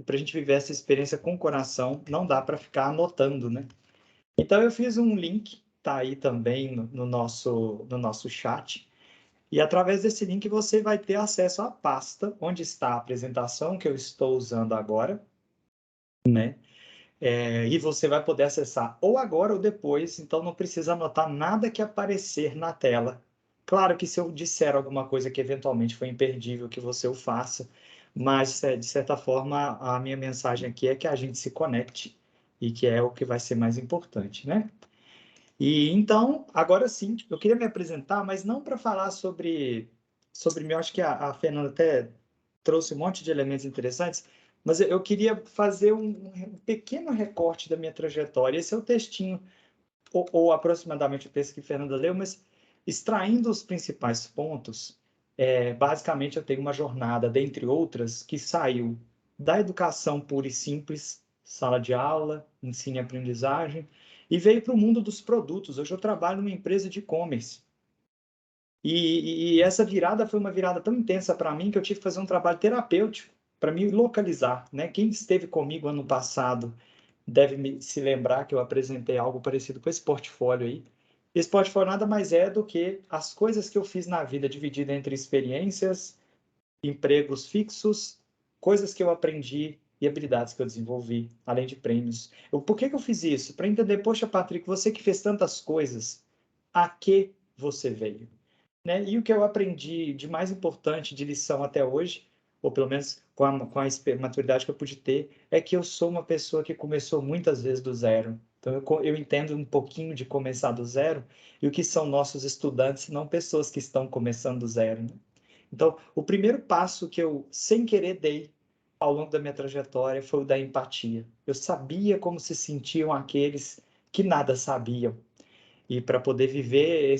para a gente viver essa experiência com o coração, não dá para ficar anotando, né? Então, eu fiz um link, tá aí também no nosso chat, e através desse link você vai ter acesso à pasta onde está a apresentação que eu estou usando agora, né? E você vai poder acessar ou agora ou depois, então não precisa anotar nada que aparecer na tela. Claro que se eu disser alguma coisa que eventualmente foi imperdível, que você o faça, mas de certa forma a minha mensagem aqui é que a gente se conecte e que é o que vai ser mais importante, né? E então, agora sim, eu queria me apresentar, mas não para falar sobre mim. Eu acho que a Fernanda até trouxe um monte de elementos interessantes, mas eu queria fazer um pequeno recorte da minha trajetória. Esse é o textinho, ou aproximadamente o texto que a Fernanda leu, mas extraindo os principais pontos, basicamente eu tenho uma jornada, dentre outras, que saiu da educação pura e simples, sala de aula, ensino e aprendizagem, e veio para o mundo dos produtos. Hoje eu trabalho numa empresa de e-commerce. E essa virada foi uma virada tão intensa para mim que eu tive que fazer um trabalho terapêutico para me localizar, né? Quem esteve comigo ano passado deve se lembrar que eu apresentei algo parecido com esse portfólio aí. Esse portfólio nada mais é do que as coisas que eu fiz na vida, dividida entre experiências, empregos fixos, coisas que eu aprendi e habilidades que eu desenvolvi, além de prêmios. Por que eu fiz isso? Para entender, poxa, Patrick, você que fez tantas coisas, a que você veio? Né? E o que eu aprendi de mais importante de lição até hoje, ou pelo menos com a maturidade que eu pude ter, é que eu sou uma pessoa que começou muitas vezes do zero. Então, eu entendo um pouquinho de começar do zero e o que são nossos estudantes, não pessoas que estão começando do zero. Né? Então, o primeiro passo que eu, sem querer, dei ao longo da minha trajetória foi o da empatia. Eu sabia como se sentiam aqueles que nada sabiam. E para poder viver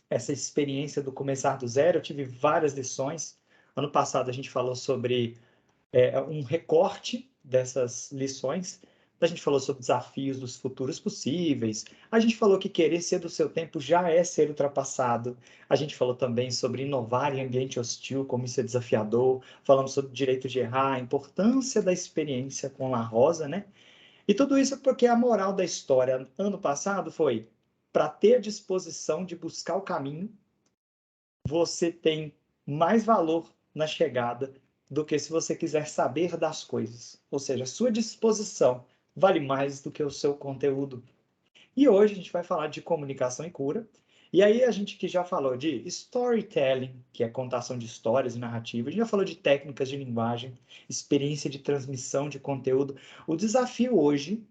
essa experiência do começar do zero, eu tive várias lições. Ano passado a gente falou sobre um recorte dessas lições. A gente falou sobre desafios dos futuros possíveis. A gente falou que querer ser do seu tempo já é ser ultrapassado. A gente falou também sobre inovar em ambiente hostil, como isso é desafiador. Falamos sobre o direito de errar, a importância da experiência com La Rosa, né? E tudo isso porque a moral da história ano passado foi para ter disposição de buscar o caminho, você tem mais valor na chegada do que se você quiser saber das coisas. Ou seja, a sua disposição vale mais do que o seu conteúdo. E hoje a gente vai falar de comunicação e cura. E aí a gente que já falou de storytelling, que é contação de histórias e narrativa, a gente já falou de técnicas de linguagem, experiência de transmissão de conteúdo. O desafio hoje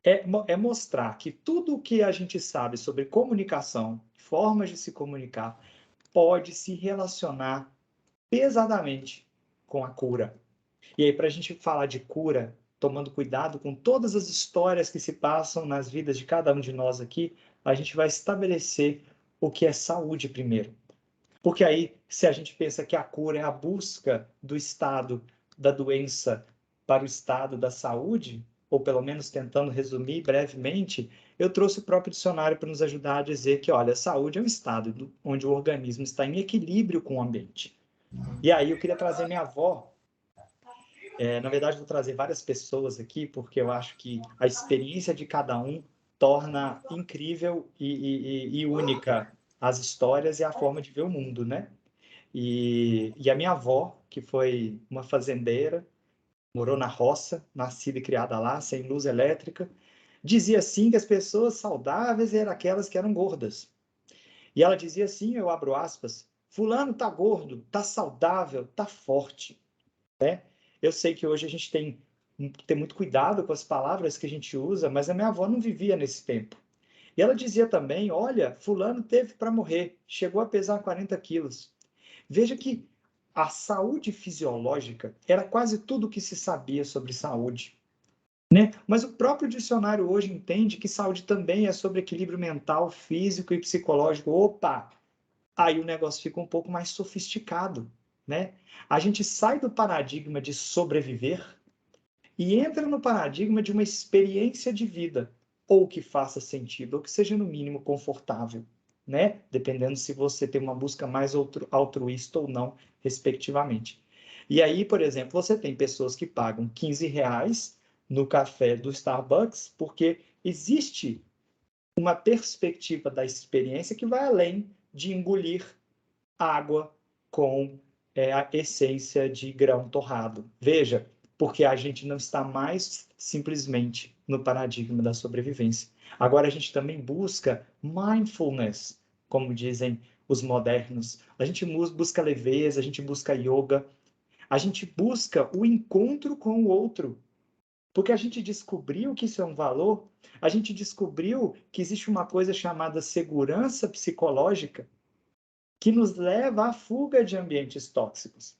é mostrar que tudo o que a gente sabe sobre comunicação, formas de se comunicar, pode se relacionar pesadamente com a cura. E aí, para a gente falar de cura, tomando cuidado com todas as histórias que se passam nas vidas de cada um de nós aqui, a gente vai estabelecer o que é saúde primeiro. Porque aí, se a gente pensa que a cura é a busca do estado da doença para o estado da saúde, ou pelo menos tentando resumir brevemente, eu trouxe o próprio dicionário para nos ajudar a dizer que, olha, a saúde é um estado onde o organismo está em equilíbrio com o ambiente. E aí eu queria trazer minha avó. Na verdade, vou trazer várias pessoas aqui, porque eu acho que a experiência de cada um torna incrível e única as histórias e a forma de ver o mundo, né? E a minha avó, que foi uma fazendeira, morou na roça, nascida e criada lá, sem luz elétrica, dizia assim que as pessoas saudáveis eram aquelas que eram gordas. E ela dizia assim, eu abro aspas, fulano tá gordo, tá saudável, tá forte. Eu sei que hoje a gente tem que ter muito cuidado com as palavras que a gente usa, mas a minha avó não vivia nesse tempo. E ela dizia também, olha, fulano teve para morrer, chegou a pesar 40 quilos. Veja que a saúde fisiológica era quase tudo o que se sabia sobre saúde, né? Mas o próprio dicionário hoje entende que saúde também é sobre equilíbrio mental, físico e psicológico. Opa! Aí o negócio fica um pouco mais sofisticado, né? A gente sai do paradigma de sobreviver e entra no paradigma de uma experiência de vida, ou que faça sentido, ou que seja no mínimo confortável, né? Dependendo se você tem uma busca mais altruísta ou não, respectivamente. E aí, por exemplo, você tem pessoas que pagam R$ 15 no café do Starbucks, porque existe uma perspectiva da experiência que vai além de engolir água com a essência de grão torrado. Veja, porque a gente não está mais simplesmente no paradigma da sobrevivência. Agora a gente também busca mindfulness, como dizem os modernos. A gente busca leveza, a gente busca yoga, a gente busca o encontro com o outro. Porque a gente descobriu que isso é um valor, a gente descobriu que existe uma coisa chamada segurança psicológica, que nos leva à fuga de ambientes tóxicos.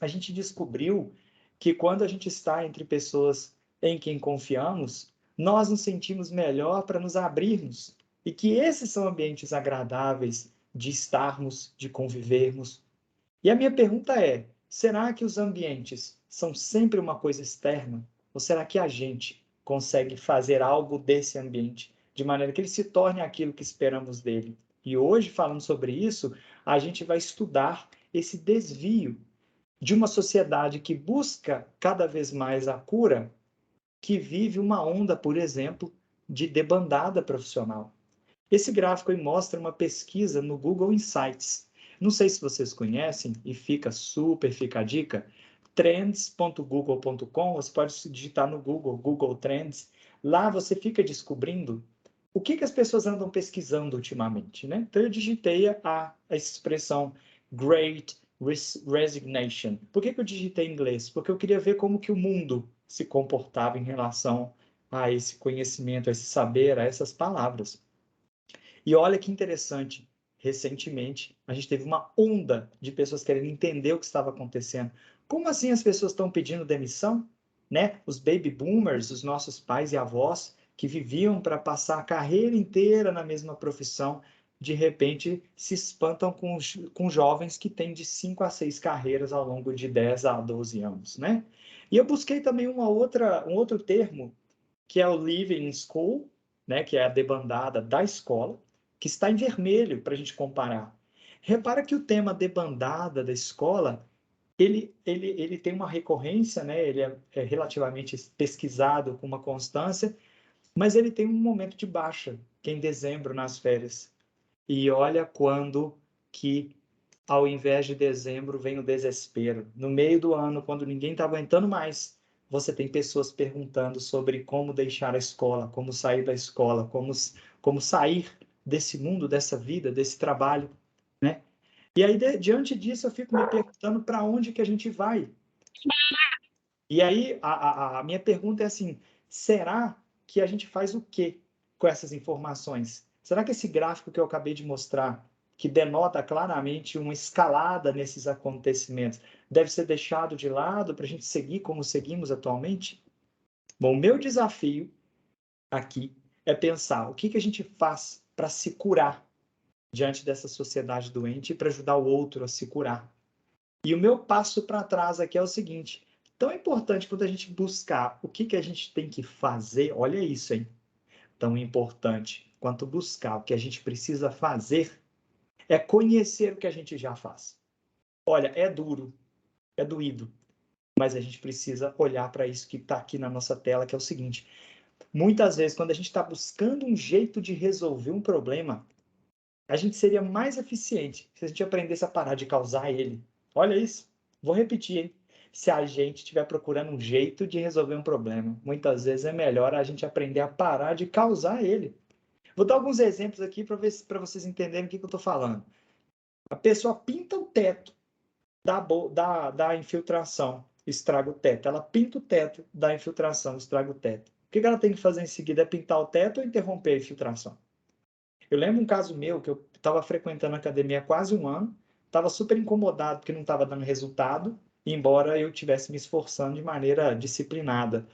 A gente descobriu que quando a gente está entre pessoas em quem confiamos, nós nos sentimos melhor para nos abrirmos. E que esses são ambientes agradáveis de estarmos, de convivermos. E a minha pergunta é: será que os ambientes são sempre uma coisa externa? Ou será que a gente consegue fazer algo desse ambiente de maneira que ele se torne aquilo que esperamos dele? E hoje, falando sobre isso, a gente vai estudar esse desvio de uma sociedade que busca cada vez mais a cura, que vive uma onda, por exemplo, de debandada profissional. Esse gráfico aí mostra uma pesquisa no Google Insights. Não sei se vocês conhecem, e fica a dica, trends.google.com, você pode digitar no Google, Google Trends. Lá você fica descobrindo o que as pessoas andam pesquisando ultimamente, né? Então eu digitei a expressão Great Resignation. Por que eu digitei em inglês? Porque eu queria ver como que o mundo se comportava em relação a esse conhecimento, a esse saber, a essas palavras. E olha que interessante, recentemente a gente teve uma onda de pessoas querendo entender o que estava acontecendo. Como assim as pessoas estão pedindo demissão? Né? Os baby boomers, os nossos pais e avós, que viviam para passar a carreira inteira na mesma profissão, de repente se espantam com jovens que têm de 5 a 6 carreiras ao longo de 10 a 12 anos. Né? E eu busquei também um outro termo, que é o Leaving School, né, que é a debandada da escola, que está em vermelho para a gente comparar. Repara que o tema debandada da escola, ele tem uma recorrência, né, ele é relativamente pesquisado com uma constância, mas ele tem um momento de baixa, que é em dezembro, nas férias. E olha quando que, ao invés de dezembro, vem o desespero. No meio do ano, quando ninguém está aguentando mais, você tem pessoas perguntando sobre como deixar a escola, como sair da escola, como sair desse mundo, dessa vida, desse trabalho, né? E aí, diante disso, eu fico me perguntando para onde que a gente vai. E aí, a minha pergunta é assim, será que a gente faz o quê com essas informações? Será que esse gráfico que eu acabei de mostrar, que denota claramente uma escalada nesses acontecimentos, deve ser deixado de lado para a gente seguir como seguimos atualmente? Bom, o meu desafio aqui é pensar o que a gente faz para se curar diante dessa sociedade doente e para ajudar o outro a se curar. E o meu passo para trás aqui é o seguinte: tão importante quando a gente buscar o que a gente tem que fazer, olha isso, hein? Tão importante quanto buscar o que a gente precisa fazer é conhecer o que a gente já faz. Olha, é duro, é doído, mas a gente precisa olhar para isso que está aqui na nossa tela, que é o seguinte: muitas vezes, quando a gente está buscando um jeito de resolver um problema, a gente seria mais eficiente se a gente aprendesse a parar de causar ele. Olha isso. Vou repetir, hein? Se a gente estiver procurando um jeito de resolver um problema, muitas vezes é melhor a gente aprender a parar de causar ele. Vou dar alguns exemplos aqui para vocês entenderem o que eu estou falando. A pessoa pinta o teto da infiltração, estraga o teto. Ela pinta o teto da infiltração, estraga o teto. O que ela tem que fazer em seguida? É pintar o teto ou interromper a infiltração? Eu lembro um caso meu que eu estava frequentando a academia há quase um ano, estava super incomodado porque não estava dando resultado, embora eu estivesse me esforçando de maneira disciplinada.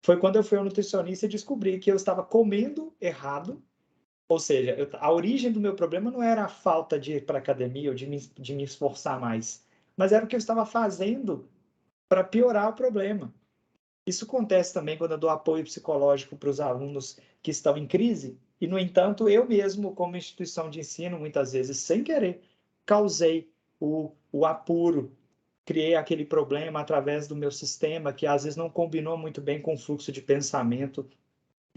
Foi quando eu fui ao nutricionista e descobri que eu estava comendo errado, ou seja, a origem do meu problema não era a falta de ir para a academia ou de me esforçar mais, mas era o que eu estava fazendo para piorar o problema. Isso acontece também quando eu dou apoio psicológico para os alunos que estão em crise, e, no entanto, eu mesmo, como instituição de ensino, muitas vezes sem querer, causei o apuro criei aquele problema através do meu sistema que às vezes não combinou muito bem com o fluxo de pensamento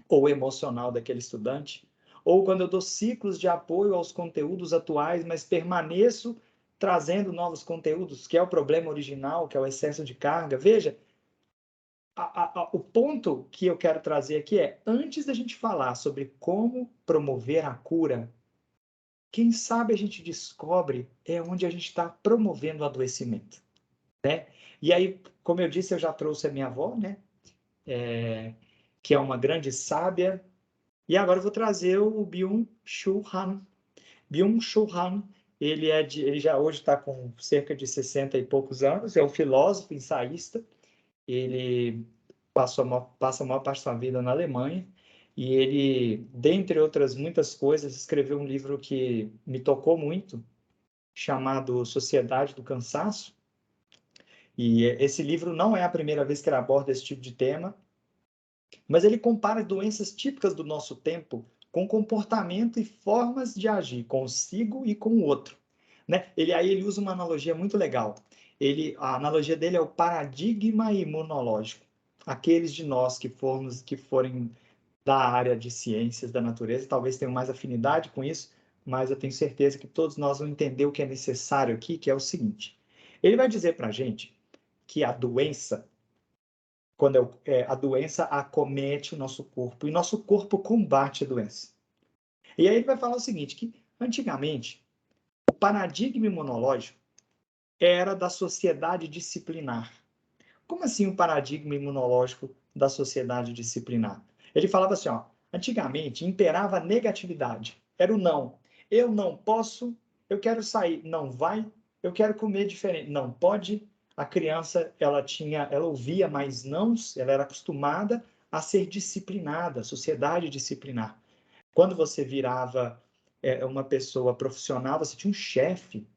ou emocional daquele estudante, ou quando eu dou ciclos de apoio aos conteúdos atuais, mas permaneço trazendo novos conteúdos, que é o problema original, que é o excesso de carga. Veja, o ponto que eu quero trazer aqui é, antes da gente falar sobre como promover a cura, quem sabe a gente descobre onde a gente está promovendo o adoecimento, né? E aí, como eu disse, eu já trouxe a minha avó, né? Que é uma grande sábia. E agora eu vou trazer o Byung-Chul Han. Byung-Chul Han, ele já hoje está com cerca de 60 e poucos anos, é um filósofo, ensaísta. Ele passa a maior parte da sua vida na Alemanha. E ele, dentre outras muitas coisas, escreveu um livro que me tocou muito, chamado Sociedade do Cansaço. E esse livro não é a primeira vez que ele aborda esse tipo de tema, mas ele compara doenças típicas do nosso tempo com comportamento e formas de agir consigo e com o outro, né? Ele usa uma analogia muito legal. A analogia dele é o paradigma imunológico. Aqueles de nós que forem da área de ciências da natureza, talvez tenham mais afinidade com isso, mas eu tenho certeza que todos nós vamos entender o que é necessário aqui, que é o seguinte. Ele vai dizer para a gente que a doença, quando a doença acomete o nosso corpo, e nosso corpo combate a doença. E aí ele vai falar o seguinte, que antigamente, o paradigma imunológico era da sociedade disciplinar. Como assim o paradigma imunológico da sociedade disciplinar? Ele falava assim, ó, antigamente imperava a negatividade, era o não. Eu não posso, eu quero sair, não vai, eu quero comer diferente, não pode. A criança, ela ouvia mais nãos, ela era acostumada a ser disciplinada, a sociedade disciplinar. Quando você virava uma pessoa profissional, você tinha um chefe,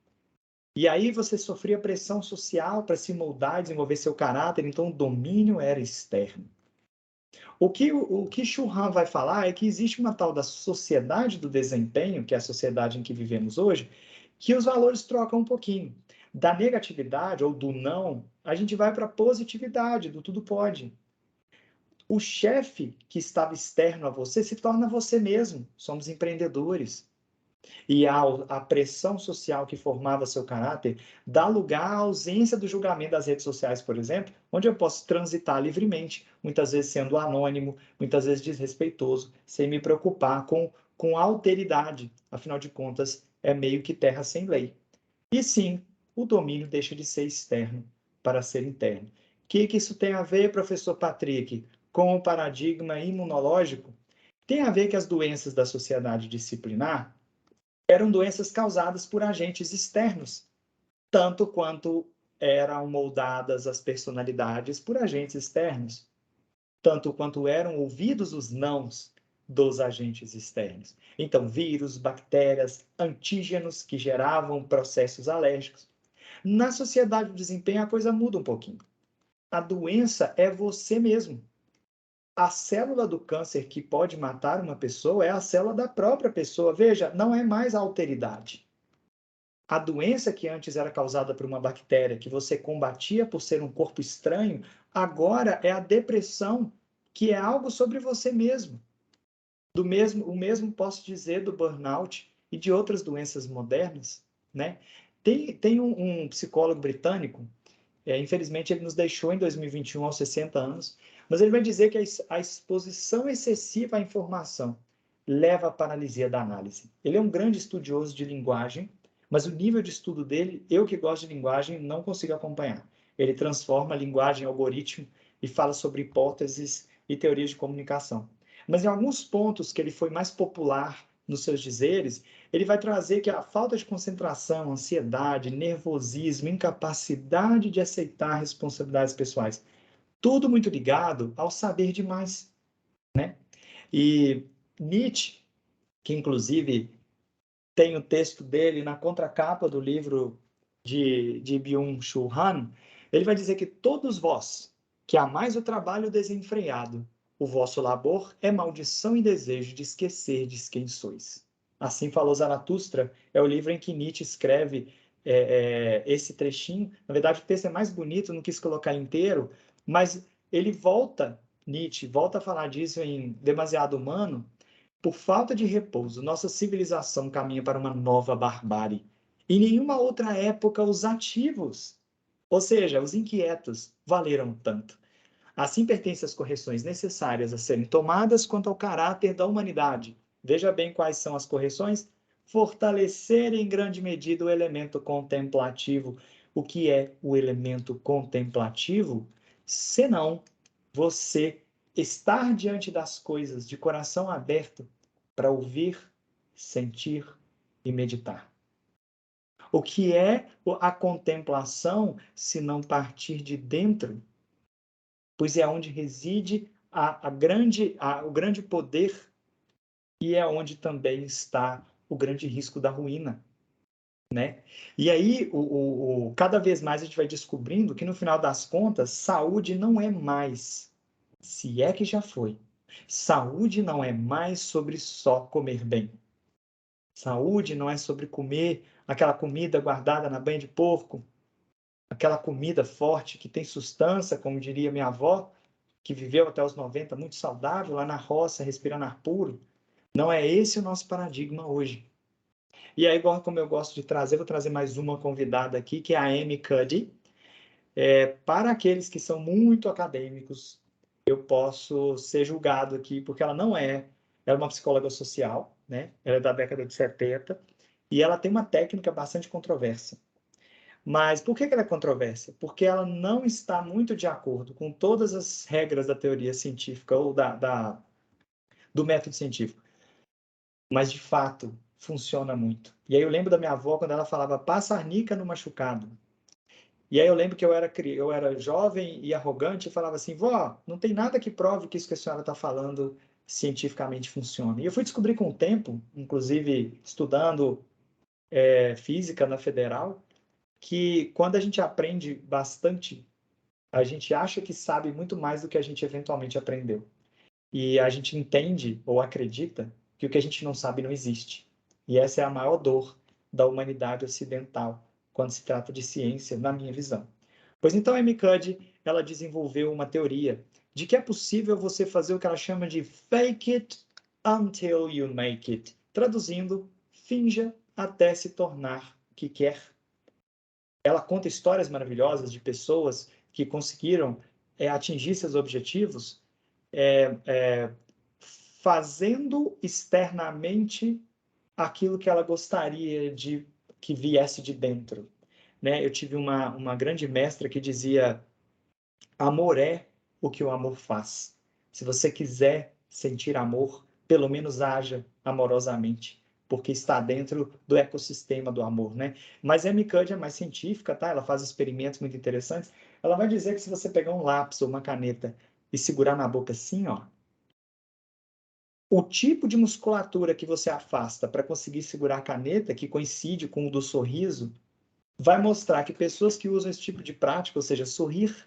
e aí você sofria pressão social para se moldar, desenvolver seu caráter, então o domínio era externo. O que Churran vai falar é que existe uma tal da sociedade do desempenho, que é a sociedade em que vivemos hoje, que os valores trocam um pouquinho. Da negatividade ou do não, a gente vai para a positividade, do tudo pode. O chefe que estava externo a você se torna você mesmo. Somos empreendedores. E a pressão social que formava seu caráter dá lugar à ausência do julgamento das redes sociais, por exemplo, onde eu posso transitar livremente, muitas vezes sendo anônimo, muitas vezes desrespeitoso, sem me preocupar com a alteridade. Afinal de contas, é meio que terra sem lei. E sim, o domínio deixa de ser externo para ser interno. O que isso tem a ver, professor Patrick, com o paradigma imunológico? Tem a ver que as doenças da sociedade disciplinar eram doenças causadas por agentes externos, tanto quanto eram moldadas as personalidades por agentes externos, tanto quanto eram ouvidos os nãos dos agentes externos. Então, vírus, bactérias, antígenos que geravam processos alérgicos. Na sociedade do desempenho, a coisa muda um pouquinho. A doença é você mesmo. A célula do câncer que pode matar uma pessoa é a célula da própria pessoa. Veja, não é mais a alteridade. A doença que antes era causada por uma bactéria que você combatia por ser um corpo estranho, agora é a depressão, que é algo sobre você mesmo. O mesmo posso dizer do burnout e de outras doenças modernas, né? Tem um psicólogo britânico, infelizmente ele nos deixou em 2021 aos 60 anos, mas ele vai dizer que a exposição excessiva à informação leva à paralisia da análise. Ele é um grande estudioso de linguagem, mas o nível de estudo dele, eu que gosto de linguagem, não consigo acompanhar. Ele transforma a linguagem em algoritmo e fala sobre hipóteses e teorias de comunicação. Mas em alguns pontos que ele foi mais popular nos seus dizeres, ele vai trazer que a falta de concentração, ansiedade, nervosismo, incapacidade de aceitar responsabilidades pessoais, tudo muito ligado ao saber demais, né? E Nietzsche, que inclusive tem o texto dele na contracapa do livro de Byung-Chul Han, ele vai dizer que todos vós, que amais o trabalho desenfreado, o vosso labor é maldição e desejo de esquecerdes quem sois. Assim falou Zaratustra, é o livro em que Nietzsche escreve esse trechinho. Na verdade, o texto é mais bonito, não quis colocar inteiro, mas ele volta, Nietzsche, volta a falar disso em Demasiado Humano. Por falta de repouso, nossa civilização caminha para uma nova barbárie. Em nenhuma outra época, os ativos, ou seja, os inquietos, valeram tanto. Assim pertencem as correções necessárias a serem tomadas quanto ao caráter da humanidade. Veja bem quais são as correções. Fortalecer em grande medida o elemento contemplativo. O que é o elemento contemplativo? Senão você estar diante das coisas de coração aberto para ouvir, sentir e meditar. O que é a contemplação se não partir de dentro? Pois é onde reside o grande poder e é onde também está o grande risco da ruína, né? E aí, cada vez mais a gente vai descobrindo que, no final das contas, saúde não é mais, se é que já foi, saúde não é mais sobre só comer bem. Saúde não é sobre comer aquela comida guardada na banha de porco, aquela comida forte que tem sustância, como diria minha avó, que viveu até os 90, muito saudável, lá na roça, respirando ar puro. Não é esse o nosso paradigma hoje. E aí, igual como eu gosto de trazer, vou trazer mais uma convidada aqui, que é a Amy Cuddy. Para aqueles que são muito acadêmicos, eu posso ser julgado aqui, porque ela não é, ela é uma psicóloga social, né? Ela é da década de 70, e ela tem uma técnica bastante controversa. Mas por que ela é controversa? Porque ela não está muito de acordo com todas as regras da teoria científica ou do método científico. Mas, de fato, funciona muito. E aí eu lembro da minha avó quando ela falava passa arnica no machucado. E aí eu lembro que eu era jovem e arrogante e falava assim, vó, não tem nada que prove que isso que a senhora está falando cientificamente funciona. E eu fui descobrir com o tempo, inclusive estudando física na Federal, que quando a gente aprende bastante, a gente acha que sabe muito mais do que a gente eventualmente aprendeu. E a gente entende ou acredita que o que a gente não sabe não existe. E essa é a maior dor da humanidade ocidental quando se trata de ciência, na minha visão. Pois então, a Amy Cuddy, ela desenvolveu uma teoria de que é possível você fazer o que ela chama de fake it until you make it. Traduzindo, finja até se tornar o que quer. Ela conta histórias maravilhosas de pessoas que conseguiram atingir seus objetivos fazendo externamente aquilo que ela gostaria de que viesse de dentro, né? Eu tive uma grande mestra que dizia: amor é o que o amor faz. Se você quiser sentir amor, pelo menos haja amorosamente, porque está dentro do ecossistema do amor, né? Mas a Amy Cuddy é mais científica, tá? Ela faz experimentos muito interessantes. Ela vai dizer que se você pegar um lápis ou uma caneta e segurar na boca assim, ó, o tipo de musculatura que você afasta para conseguir segurar a caneta, que coincide com o do sorriso, vai mostrar que pessoas que usam esse tipo de prática, ou seja, sorrir,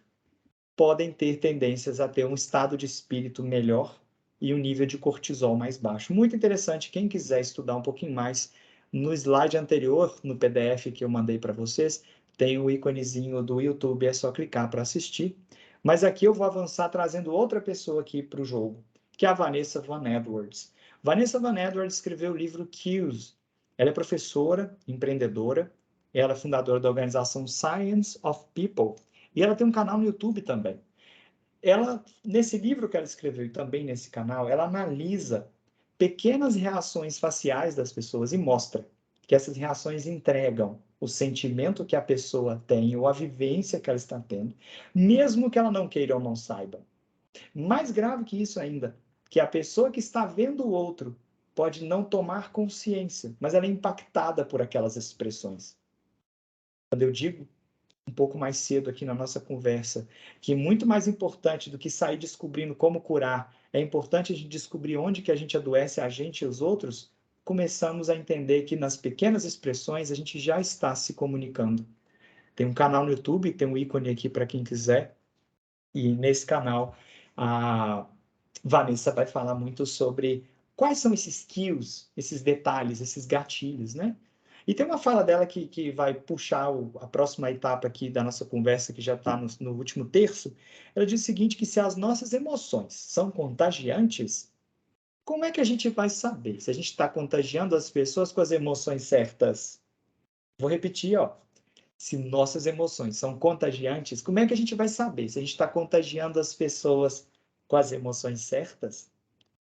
podem ter tendências a ter um estado de espírito melhor e um nível de cortisol mais baixo. Muito interessante, quem quiser estudar um pouquinho mais, no slide anterior, no PDF que eu mandei para vocês, tem o íconezinho do YouTube, é só clicar para assistir. Mas aqui eu vou avançar trazendo outra pessoa aqui para o jogo, que é a Vanessa Van Edwards. Vanessa Van Edwards escreveu o livro Cues. Ela é professora, empreendedora, ela é fundadora da organização Science of People, e ela tem um canal no YouTube também. Ela, nesse livro que ela escreveu e também nesse canal, ela analisa pequenas reações faciais das pessoas e mostra que essas reações entregam o sentimento que a pessoa tem ou a vivência que ela está tendo, mesmo que ela não queira ou não saiba. Mais grave que isso ainda, que a pessoa que está vendo o outro pode não tomar consciência, mas ela é impactada por aquelas expressões. Quando eu digo um pouco mais cedo aqui na nossa conversa, que muito mais importante do que sair descobrindo como curar, é importante a gente descobrir onde que a gente adoece, a gente e os outros, começamos a entender que nas pequenas expressões a gente já está se comunicando. Tem um canal no YouTube, tem um ícone aqui para quem quiser, e nesse canal a Vanessa vai falar muito sobre quais são esses skills, esses detalhes, esses gatilhos, né? E tem uma fala dela que vai puxar a próxima etapa aqui da nossa conversa, que já está no último terço. Ela diz o seguinte, que se as nossas emoções são contagiantes, como é que a gente vai saber se a gente está contagiando as pessoas com as emoções certas? Vou repetir, ó. Se nossas emoções são contagiantes, como é que a gente vai saber se a gente está contagiando as pessoas com as emoções certas?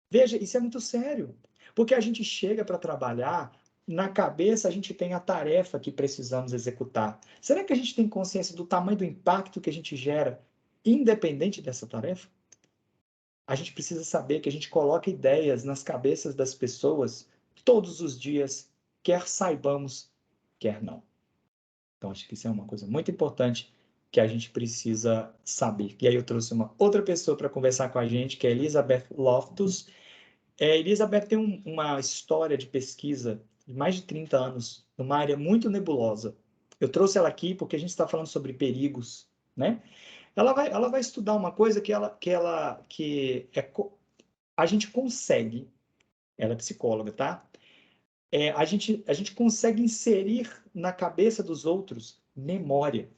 Veja, isso é muito sério, porque a gente chega para trabalhar, na cabeça a gente tem a tarefa que precisamos executar. Será que a gente tem consciência do tamanho do impacto que a gente gera, independente dessa tarefa? A gente precisa saber que a gente coloca ideias nas cabeças das pessoas todos os dias, quer saibamos, quer não. Então, acho que isso é uma coisa muito importante que a gente precisa saber. E aí eu trouxe uma outra pessoa para conversar com a gente, que é a Elizabeth Loftus. Elizabeth tem uma história de pesquisa de mais de 30 anos, numa área muito nebulosa. Eu trouxe ela aqui porque a gente está falando sobre perigos, né? Ela vai estudar uma coisa a gente consegue, ela é psicóloga, tá? A gente consegue inserir na cabeça dos outros memória.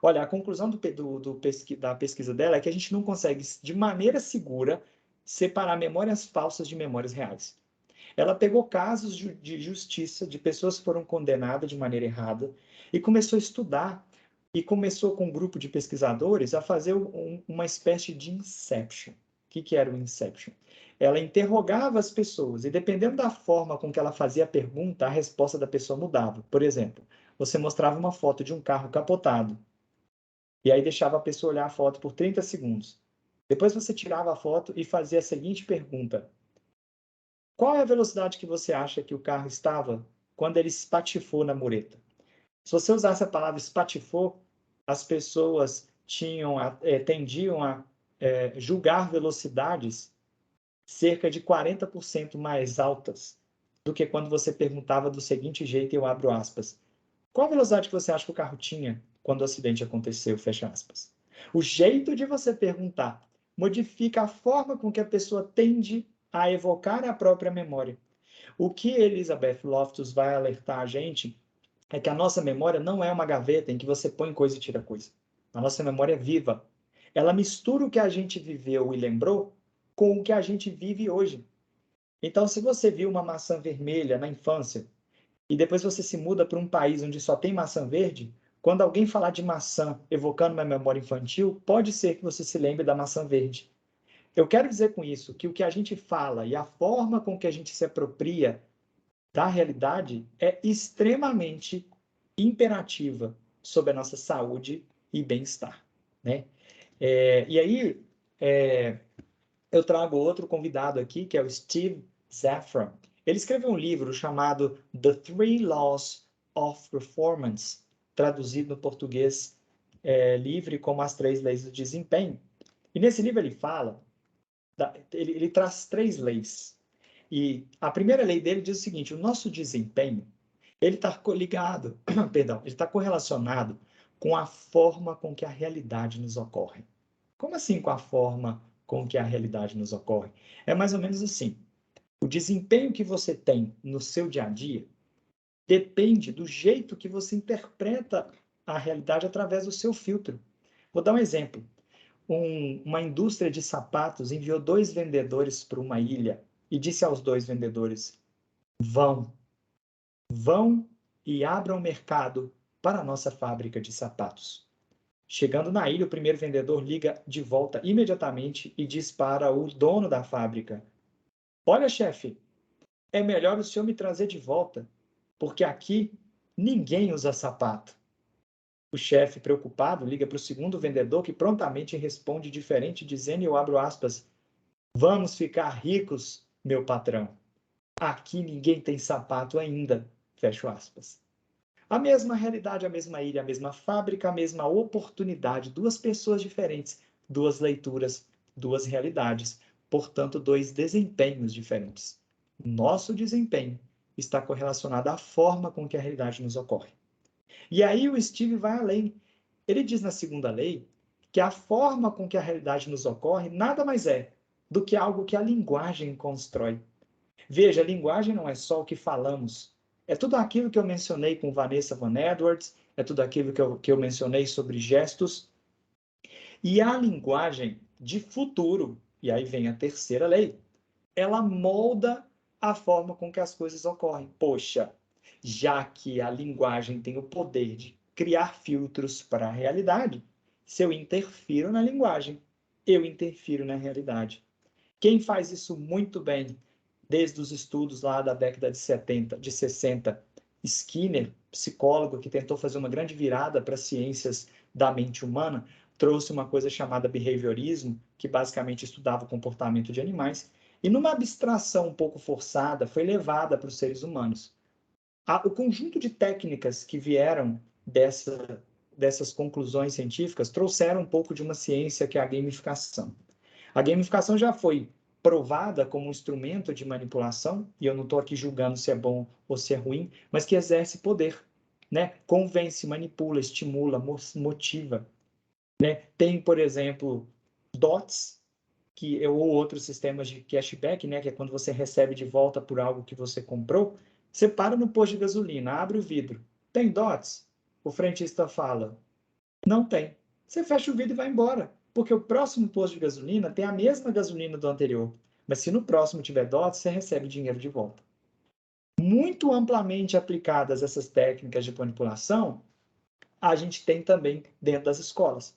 Olha, a conclusão da pesquisa dela é que a gente não consegue, de maneira segura, separar memórias falsas de memórias reais. Ela pegou casos de justiça, de pessoas que foram condenadas de maneira errada, e começou a estudar, e começou com um grupo de pesquisadores a fazer uma espécie de inception. O que era o inception? Ela interrogava as pessoas, e dependendo da forma com que ela fazia a pergunta, a resposta da pessoa mudava. Por exemplo, você mostrava uma foto de um carro capotado, e aí deixava a pessoa olhar a foto por 30 segundos. Depois você tirava a foto e fazia a seguinte pergunta: qual é a velocidade que você acha que o carro estava quando ele espatifou na mureta? Se você usasse a palavra espatifou, as pessoas tendiam a julgar velocidades cerca de 40% mais altas do que quando você perguntava do seguinte jeito, eu abro aspas: qual a velocidade que você acha que o carro tinha quando o acidente aconteceu, fecha aspas? O jeito de você perguntar modifica a forma com que a pessoa tende a evocar a própria memória. O que Elizabeth Loftus vai alertar a gente é que a nossa memória não é uma gaveta em que você põe coisa e tira coisa. A nossa memória é viva. Ela mistura o que a gente viveu e lembrou com o que a gente vive hoje. Então, se você viu uma maçã vermelha na infância e depois você se muda para um país onde só tem maçã verde, quando alguém falar de maçã evocando uma memória infantil, pode ser que você se lembre da maçã verde. Eu quero dizer com isso que o que a gente fala e a forma com que a gente se apropria da realidade é extremamente imperativa sobre a nossa saúde e bem-estar, né? E aí, eu trago outro convidado aqui, que é o Steve Zaffron. Ele escreveu um livro chamado The Three Laws of Performance, traduzido no português livre como As Três Leis do Desempenho. E nesse livro ele fala, ele traz 3 leis. E a primeira lei dele diz o seguinte: o nosso desempenho, ele está ligado, perdão, ele está correlacionado com a forma com que a realidade nos ocorre. Como assim com a forma com que a realidade nos ocorre? É mais ou menos assim. O desempenho que você tem no seu dia a dia depende do jeito que você interpreta a realidade através do seu filtro. Vou dar um exemplo. Uma indústria de sapatos enviou 2 vendedores para uma ilha e disse aos 2 vendedores: vão e abram mercado para a nossa fábrica de sapatos. Chegando na ilha, o primeiro vendedor liga de volta imediatamente e diz para o dono da fábrica: olha, chefe, é melhor o senhor me trazer de volta, porque aqui ninguém usa sapato. O chefe, preocupado, liga para o segundo vendedor, que prontamente responde diferente, dizendo, e eu abro aspas: vamos ficar ricos, meu patrão. Aqui ninguém tem sapato ainda, fecho aspas. A mesma realidade, a mesma ilha, a mesma fábrica, a mesma oportunidade, 2 pessoas diferentes, 2 leituras, 2 realidades, portanto, 2 desempenhos diferentes. Nosso desempenho está correlacionado à forma com que a realidade nos ocorre. E aí o Steve vai além. Ele diz na segunda lei que a forma com que a realidade nos ocorre nada mais é do que algo que a linguagem constrói. Veja, a linguagem não é só o que falamos. É tudo aquilo que eu mencionei com Vanessa Van Edwards, é tudo aquilo que eu mencionei sobre gestos. E a linguagem de futuro, e aí vem a terceira lei, ela molda a forma com que as coisas ocorrem. Poxa, já que a linguagem tem o poder de criar filtros para a realidade, se eu interfiro na linguagem, eu interfiro na realidade. Quem faz isso muito bem, desde os estudos lá da década de 70, de 60, Skinner, psicólogo que tentou fazer uma grande virada para as ciências da mente humana, trouxe uma coisa chamada behaviorismo, que basicamente estudava o comportamento de animais, e numa abstração um pouco forçada, foi levada para os seres humanos. O conjunto de técnicas que vieram dessas conclusões científicas trouxeram um pouco de uma ciência que é a gamificação. A gamificação já foi provada como um instrumento de manipulação, e eu não estou aqui julgando se é bom ou se é ruim, mas que exerce poder, né? Convence, manipula, estimula, motiva, né? Tem, por exemplo, DOTS, ou outros sistemas de cashback, né? Que é quando você recebe de volta por algo que você comprou. Você para no posto de gasolina, abre o vidro. Tem DOTS? O frentista fala, não tem. Você fecha o vidro e vai embora. Porque o próximo posto de gasolina tem a mesma gasolina do anterior. Mas se no próximo tiver DOT, você recebe dinheiro de volta. Muito amplamente aplicadas essas técnicas de manipulação, a gente tem também dentro das escolas.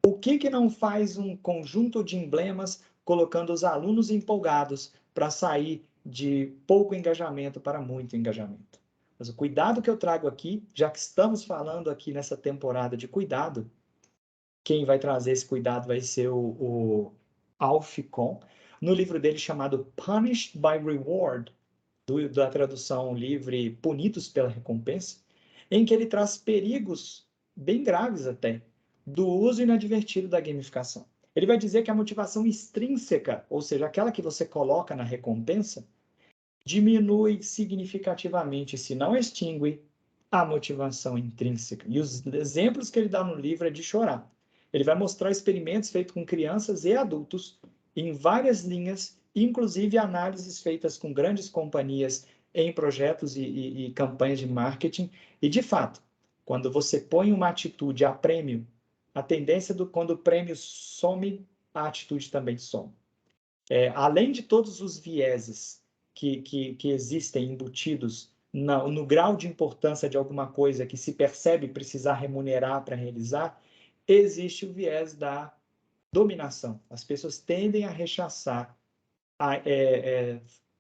O que não faz um conjunto de emblemas colocando os alunos empolgados para sair de pouco engajamento para muito engajamento? Mas o cuidado que eu trago aqui, já que estamos falando aqui nessa temporada de cuidado, quem vai trazer esse cuidado vai ser o Alf Kohn, no livro dele chamado Punished by Reward, da tradução livre Punidos pela Recompensa, em que ele traz perigos bem graves até do uso inadvertido da gamificação. Ele vai dizer que a motivação extrínseca, ou seja, aquela que você coloca na recompensa, diminui significativamente, se não extingue, a motivação intrínseca. E os exemplos que ele dá no livro é de chorar. Ele vai mostrar experimentos feitos com crianças e adultos em várias linhas, inclusive análises feitas com grandes companhias em projetos e campanhas de marketing. E, de fato, quando você põe uma atitude a prêmio, a tendência quando o prêmio some, a atitude também some. Além de todos os vieses que existem embutidos no grau de importância de alguma coisa que se percebe precisar remunerar para realizar, existe o viés da dominação. As pessoas tendem a rechaçar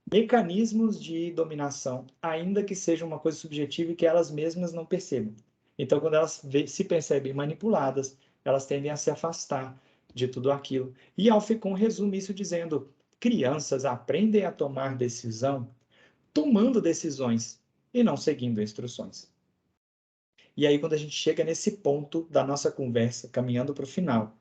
mecanismos de dominação, ainda que seja uma coisa subjetiva e que elas mesmas não percebam. Então, quando elas se percebem manipuladas, elas tendem a se afastar de tudo aquilo. E Alf Kohn resume isso dizendo: crianças aprendem a tomar decisão tomando decisões e não seguindo instruções. E aí, quando a gente chega nesse ponto da nossa conversa, caminhando para o final,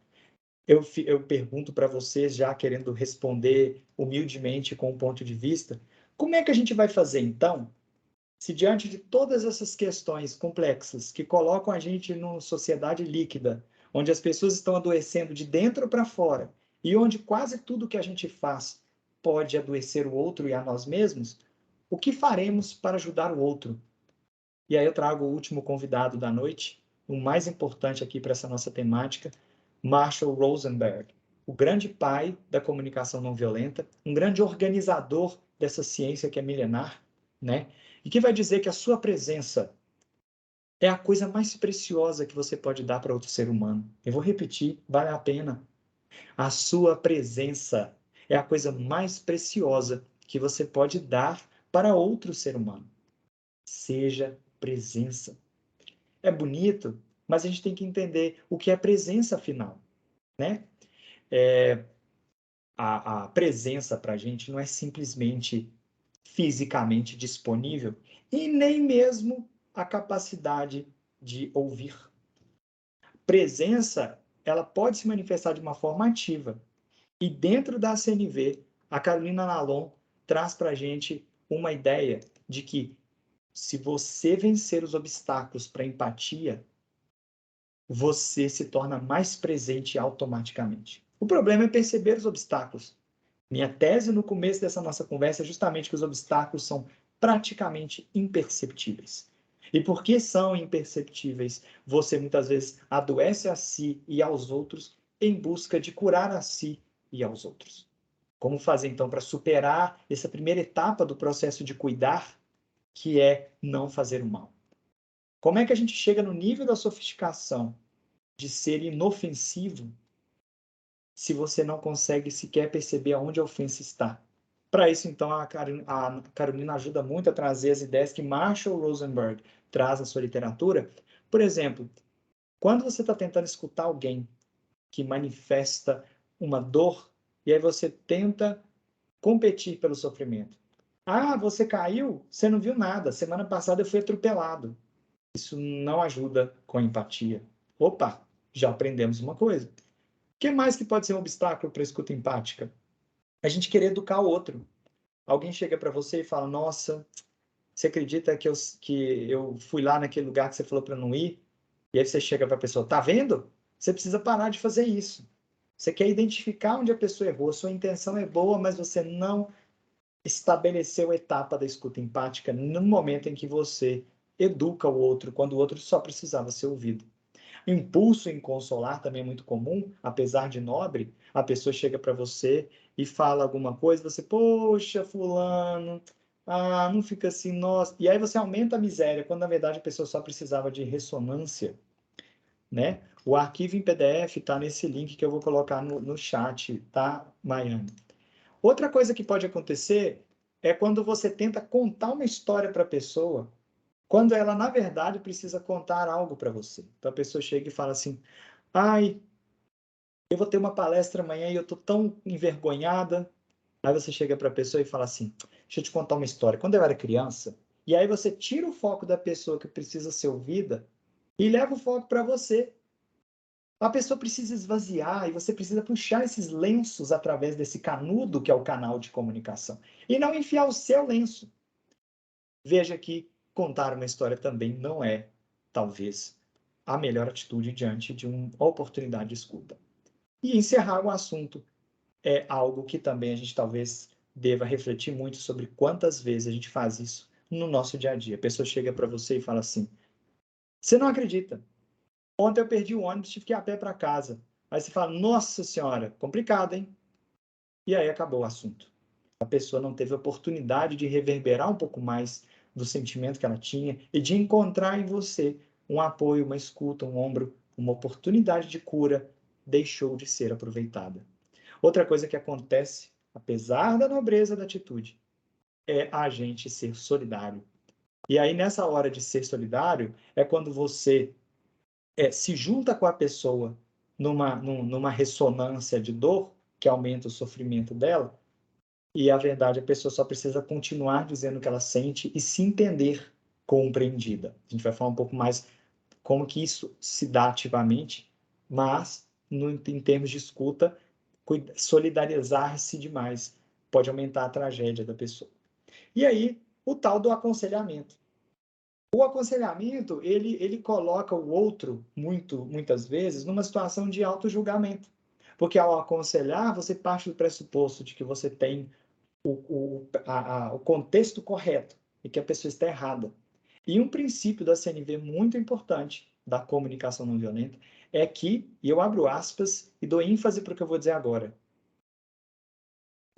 eu pergunto para vocês, já querendo responder humildemente com um ponto de vista, como é que a gente vai fazer, então, se diante de todas essas questões complexas que colocam a gente numa sociedade líquida, onde as pessoas estão adoecendo de dentro para fora, e onde quase tudo que a gente faz pode adoecer o outro e a nós mesmos, o que faremos para ajudar o outro? E aí eu trago o último convidado da noite, o mais importante aqui para essa nossa temática, Marshall Rosenberg, o grande pai da comunicação não violenta, um grande organizador dessa ciência que é milenar, né? E que vai dizer que a sua presença é a coisa mais preciosa que você pode dar para outro ser humano. Eu vou repetir, vale a pena. A sua presença é a coisa mais preciosa que você pode dar para outro ser humano. Seja presença. É bonito, mas a gente tem que entender o que é presença afinal, né? A presença para a gente não é simplesmente fisicamente disponível e nem mesmo a capacidade de ouvir. Presença, ela pode se manifestar de uma forma ativa. E dentro da CNV, a Carolina Nalon traz para a gente uma ideia de que se você vencer os obstáculos para a empatia, você se torna mais presente automaticamente. O problema é perceber os obstáculos. Minha tese no começo dessa nossa conversa é justamente que os obstáculos são praticamente imperceptíveis. E porque são imperceptíveis, você muitas vezes adoece a si e aos outros em busca de curar a si e aos outros. Como fazer, então, para superar essa primeira etapa do processo de cuidar, que é não fazer o mal? Como é que a gente chega no nível da sofisticação de ser inofensivo se você não consegue sequer perceber aonde a ofensa está? Para isso, então, a Carolina ajuda muito a trazer as ideias que Marshall Rosenberg traz na sua literatura. Por exemplo, quando você está tentando escutar alguém que manifesta uma dor, e aí você tenta competir pelo sofrimento. Ah, você caiu? Você não viu nada. Semana passada eu fui atropelado. Isso não ajuda com a empatia. Opa, já aprendemos uma coisa. O que mais que pode ser um obstáculo para a escuta empática? A gente querer educar o outro. Alguém chega para você e fala: Nossa, você acredita que eu fui lá naquele lugar que você falou para não ir? E aí você chega para a pessoa: Tá vendo? Você precisa parar de fazer isso. Você quer identificar onde a pessoa errou. A sua intenção é boa, mas você não estabeleceu a etapa da escuta empática no momento em que você educa o outro, quando o outro só precisava ser ouvido. Impulso em consolar também é muito comum, apesar de nobre. A pessoa chega para você e fala alguma coisa, você, poxa, fulano, não fica assim, nossa. E aí você aumenta a miséria, quando na verdade a pessoa só precisava de ressonância, né? O arquivo em PDF está nesse link que eu vou colocar no chat, tá, Maiane? Outra coisa que pode acontecer é quando você tenta contar uma história para a pessoa, quando ela, na verdade, precisa contar algo para você. Então a pessoa chega e fala assim: Ai, eu vou ter uma palestra amanhã e eu estou tão envergonhada. Aí você chega para a pessoa e fala assim: Deixa eu te contar uma história. Quando eu era criança, e aí você tira o foco da pessoa que precisa ser ouvida e leva o foco para você. A pessoa precisa esvaziar e você precisa puxar esses lenços através desse canudo que é o canal de comunicação e não enfiar o seu lenço. Veja que contar uma história também não é, talvez, a melhor atitude diante de uma oportunidade de escuta. E encerrar o assunto é algo que também a gente talvez deva refletir muito sobre quantas vezes a gente faz isso no nosso dia a dia. A pessoa chega para você e fala assim: Você não acredita? Ontem eu perdi o ônibus, tive que ir a pé para casa. Aí você fala: Nossa Senhora, complicado, hein? E aí acabou o assunto. A pessoa não teve a oportunidade de reverberar um pouco mais do sentimento que ela tinha e de encontrar em você um apoio, uma escuta, um ombro, uma oportunidade de cura, deixou de ser aproveitada. Outra coisa que acontece, apesar da nobreza da atitude, é a gente ser solidário. E aí, nessa hora de ser solidário, é quando você se junta com a pessoa numa ressonância de dor, que aumenta o sofrimento dela, e a verdade, a pessoa só precisa continuar dizendo o que ela sente e se entender compreendida. A gente vai falar um pouco mais como que isso se dá ativamente, mas em termos de escuta, solidarizar-se demais pode aumentar a tragédia da pessoa. E aí, o tal do aconselhamento. O aconselhamento, ele coloca o outro, muitas vezes, numa situação de auto-julgamento. Porque ao aconselhar, você parte do pressuposto de que você tem o contexto correto e que a pessoa está errada. E um princípio da CNV muito importante da comunicação não violenta é que, e eu abro aspas e dou ênfase para o que eu vou dizer agora,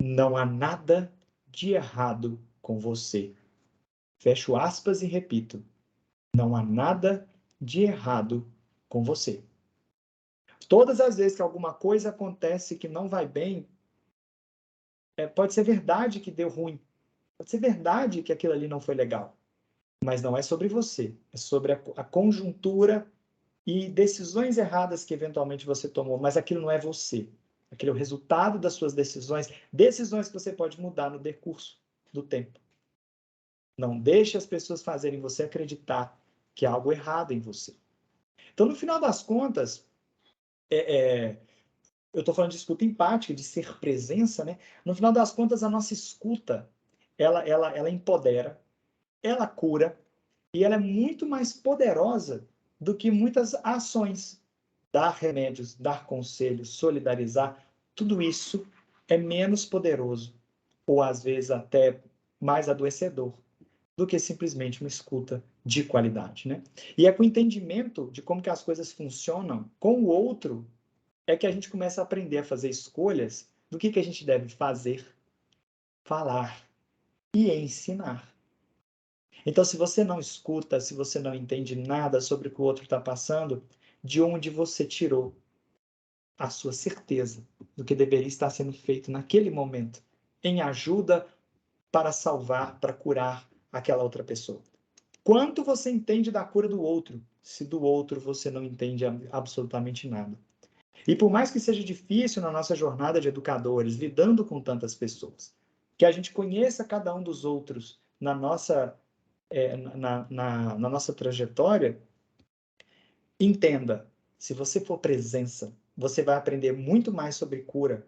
não há nada de errado com você. Fecho aspas e repito, não há nada de errado com você. Todas as vezes que alguma coisa acontece que não vai bem, pode ser verdade que deu ruim, pode ser verdade que aquilo ali não foi legal, mas não é sobre você, é sobre a conjuntura e decisões erradas que eventualmente você tomou, mas aquilo não é você. Aquele é o resultado das suas decisões, decisões que você pode mudar no decurso do tempo. Não deixe as pessoas fazerem você acreditar que há algo errado em você. Então, no final das contas, eu estou falando de escuta empática, de ser presença, né? No final das contas, a nossa escuta, ela empodera, ela cura, e ela é muito mais poderosa do que muitas ações. Dar remédios, dar conselhos, solidarizar, tudo isso é menos poderoso, ou às vezes até mais adoecedor, do que simplesmente uma escuta de qualidade, né? E é com o entendimento de como que as coisas funcionam com o outro é que a gente começa a aprender a fazer escolhas do que a gente deve fazer, falar e ensinar. Então, se você não escuta, se você não entende nada sobre o que o outro está passando, de onde você tirou a sua certeza do que deveria estar sendo feito naquele momento, em ajuda para salvar, para curar aquela outra pessoa? Quanto você entende da cura do outro, se do outro você não entende absolutamente nada? E por mais que seja difícil na nossa jornada de educadores, lidando com tantas pessoas, que a gente conheça cada um dos outros na nossa, na nossa trajetória, entenda, se você for presença, você vai aprender muito mais sobre cura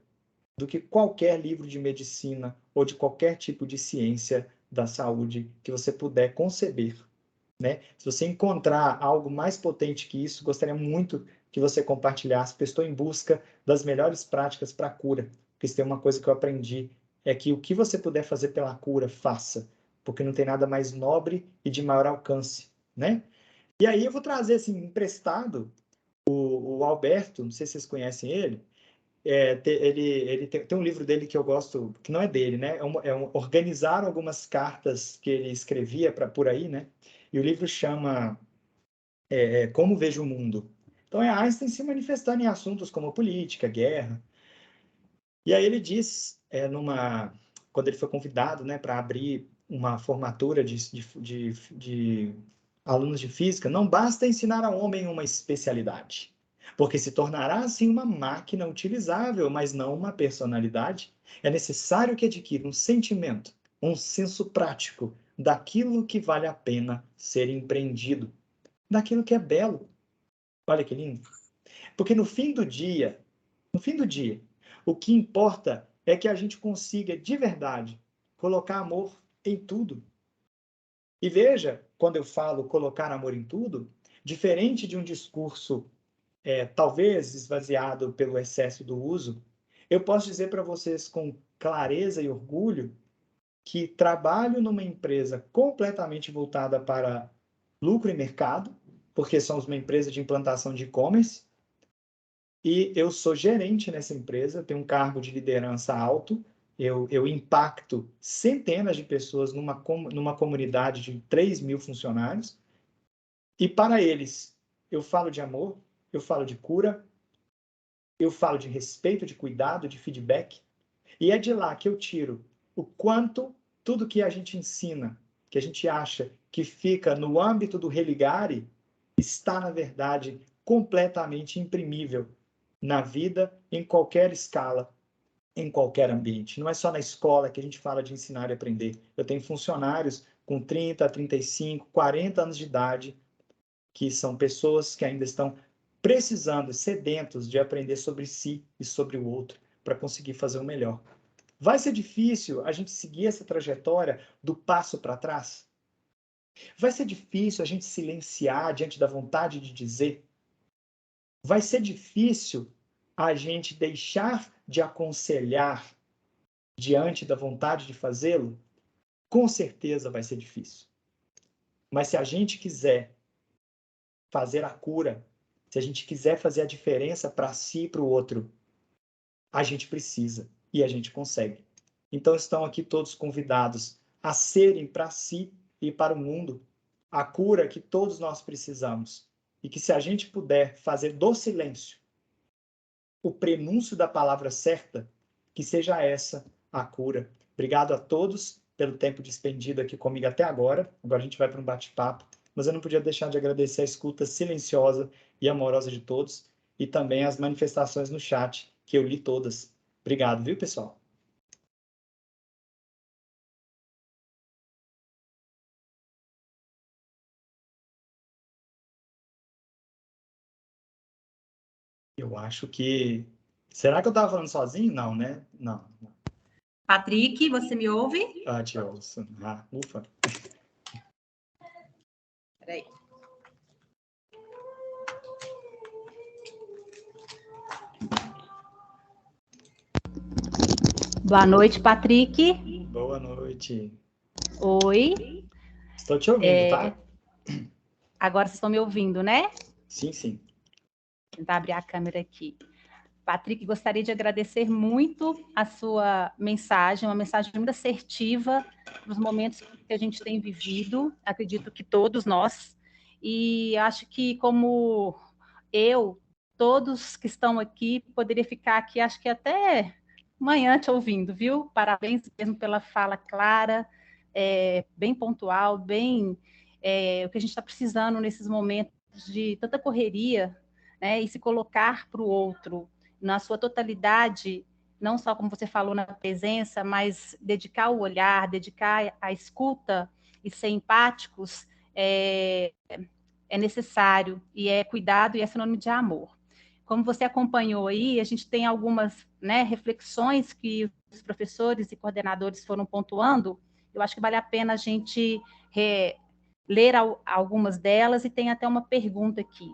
do que qualquer livro de medicina ou de qualquer tipo de ciência da saúde que você puder conceber, né? Se você encontrar algo mais potente que isso, gostaria muito que você compartilhasse, porque estou em busca das melhores práticas para a cura. Porque se tem uma coisa que eu aprendi, é que o que você puder fazer pela cura, faça, porque não tem nada mais nobre e de maior alcance, né? E aí eu vou trazer, assim, emprestado, o Alberto, não sei se vocês conhecem ele, ele tem um livro dele que eu gosto, que não é dele, né? Organizar algumas cartas que ele escrevia por aí, né? E o livro chama Como Vejo o Mundo. Então é Einstein se manifestando em assuntos como política, guerra. E aí ele diz, quando ele foi convidado, né, para abrir uma formatura de alunos de física, não basta ensinar ao homem uma especialidade, porque se tornará assim uma máquina utilizável, mas não uma personalidade. É necessário que adquira um sentimento, um senso prático daquilo que vale a pena ser empreendido, daquilo que é belo. Olha que lindo. Porque no fim do dia, o que importa é que a gente consiga, de verdade, colocar amor em tudo. E veja, quando eu falo colocar amor em tudo, diferente de um discurso talvez esvaziado pelo excesso do uso, eu posso dizer para vocês com clareza e orgulho que trabalho numa empresa completamente voltada para lucro e mercado, porque somos uma empresa de implantação de e-commerce, e eu sou gerente nessa empresa, tenho um cargo de liderança alto, eu impacto centenas de pessoas numa comunidade de 3.000 funcionários, e para eles eu falo de amor, eu falo de cura, eu falo de respeito, de cuidado, de feedback, e é de lá que eu tiro o quanto tudo que a gente ensina, que a gente acha que fica no âmbito do religare, está, na verdade, completamente imprimível na vida, em qualquer escala, em qualquer ambiente. Não é só na escola que a gente fala de ensinar e aprender. Eu tenho funcionários com 30, 35, 40 anos de idade, que são pessoas que ainda estão precisando, sedentos de aprender sobre si e sobre o outro, para conseguir fazer o melhor. Vai ser difícil a gente seguir essa trajetória do passo para trás? Vai ser difícil a gente silenciar diante da vontade de dizer? Vai ser difícil a gente deixar de aconselhar diante da vontade de fazê-lo? Com certeza vai ser difícil. Mas se a gente quiser fazer a cura, se a gente quiser fazer a diferença para si e para o outro, a gente precisa e a gente consegue. Então estão aqui todos convidados a serem para si e para o mundo a cura que todos nós precisamos. E que se a gente puder fazer do silêncio o prenúncio da palavra certa, que seja essa a cura. Obrigado a todos pelo tempo despendido aqui comigo até agora. Agora a gente vai para um bate-papo, mas eu não podia deixar de agradecer a escuta silenciosa e amorosa de todos e também as manifestações no chat, que eu li todas. Obrigado, viu, pessoal? Eu acho que... Será que eu estava falando sozinho? Não, né? Não. Patrick, você me ouve? Ah, te ouço. Ah, ufa. Peraí. Boa noite, Patrick. Boa noite. Oi. Estou te ouvindo, tá? Agora vocês estão me ouvindo, né? Sim, sim. Vou tentar abrir a câmera aqui. Patrick, gostaria de agradecer muito a sua mensagem, uma mensagem muito assertiva para os momentos que a gente tem vivido, acredito que todos nós, e acho que como todos que estão aqui, poderia ficar aqui, acho que até amanhã te ouvindo, viu? Parabéns mesmo pela fala clara, bem pontual, bem o que a gente está precisando nesses momentos de tanta correria, né? E se colocar para o outro na sua totalidade, não só como você falou na presença, mas dedicar o olhar, dedicar a escuta e ser empáticos é necessário, e é cuidado e é sinônimo de amor. Como você acompanhou aí, a gente tem algumas, né, reflexões que os professores e coordenadores foram pontuando. Eu acho que vale a pena a gente ler algumas delas, e tem até uma pergunta aqui.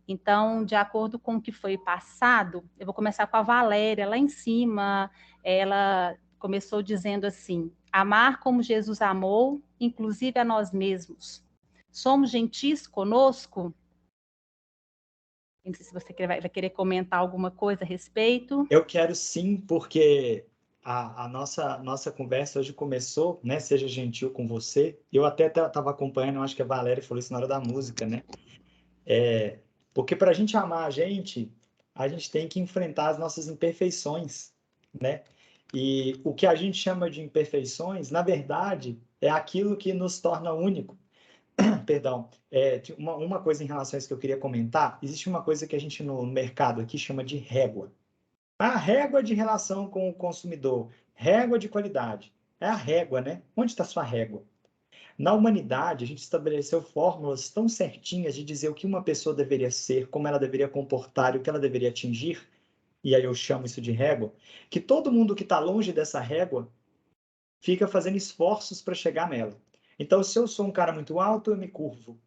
Então, de acordo com o que foi passado, eu vou começar com a Valéria, lá em cima. Ela começou dizendo assim: amar como Jesus amou, inclusive a nós mesmos. Somos gentis conosco? Não sei se você vai querer comentar alguma coisa a respeito. Eu quero sim, porque a nossa conversa hoje começou, né? Seja gentil com você. Eu até estava acompanhando, acho que a Valéria falou isso na hora da música, né? Porque para a gente amar a gente tem que enfrentar as nossas imperfeições, né? E o que a gente chama de imperfeições, na verdade, é aquilo que nos torna único. Perdão, uma coisa em relação a isso que eu queria comentar, existe uma coisa que a gente no mercado aqui chama de régua. A régua de relação com o consumidor, régua de qualidade. É a régua, né? Onde está sua régua? Na humanidade, a gente estabeleceu fórmulas tão certinhas de dizer o que uma pessoa deveria ser, como ela deveria comportar e o que ela deveria atingir, e aí eu chamo isso de régua, que todo mundo que está longe dessa régua fica fazendo esforços para chegar nela. Então, se eu sou um cara muito alto, eu me curvo.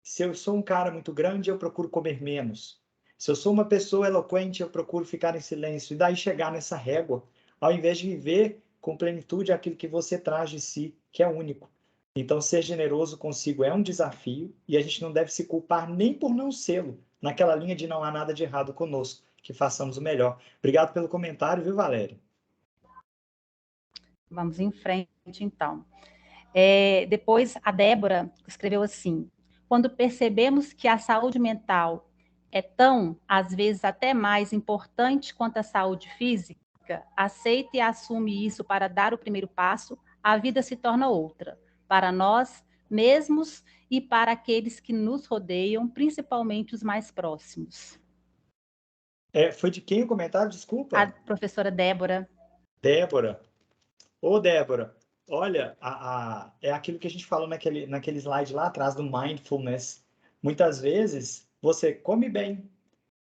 Se eu sou um cara muito grande, eu procuro comer menos. Se eu sou uma pessoa eloquente, eu procuro ficar em silêncio. E daí chegar nessa régua, ao invés de viver com plenitude aquilo que você traz de si, que é único. Então, ser generoso consigo é um desafio, e a gente não deve se culpar nem por não sê-lo, naquela linha de não há nada de errado conosco, que façamos o melhor. Obrigado pelo comentário, viu, Valéria? Vamos em frente, então. Depois, a Débora escreveu assim: quando percebemos que a saúde mental é tão, às vezes, até mais importante quanto a saúde física, aceita e assume isso para dar o primeiro passo, a vida se torna outra, para nós mesmos e para aqueles que nos rodeiam, principalmente os mais próximos. Foi de quem o comentário? A Desculpa. professora Débora. Débora. Ô, Débora, olha, é aquilo que a gente falou naquele slide lá atrás do mindfulness. Muitas vezes você come bem,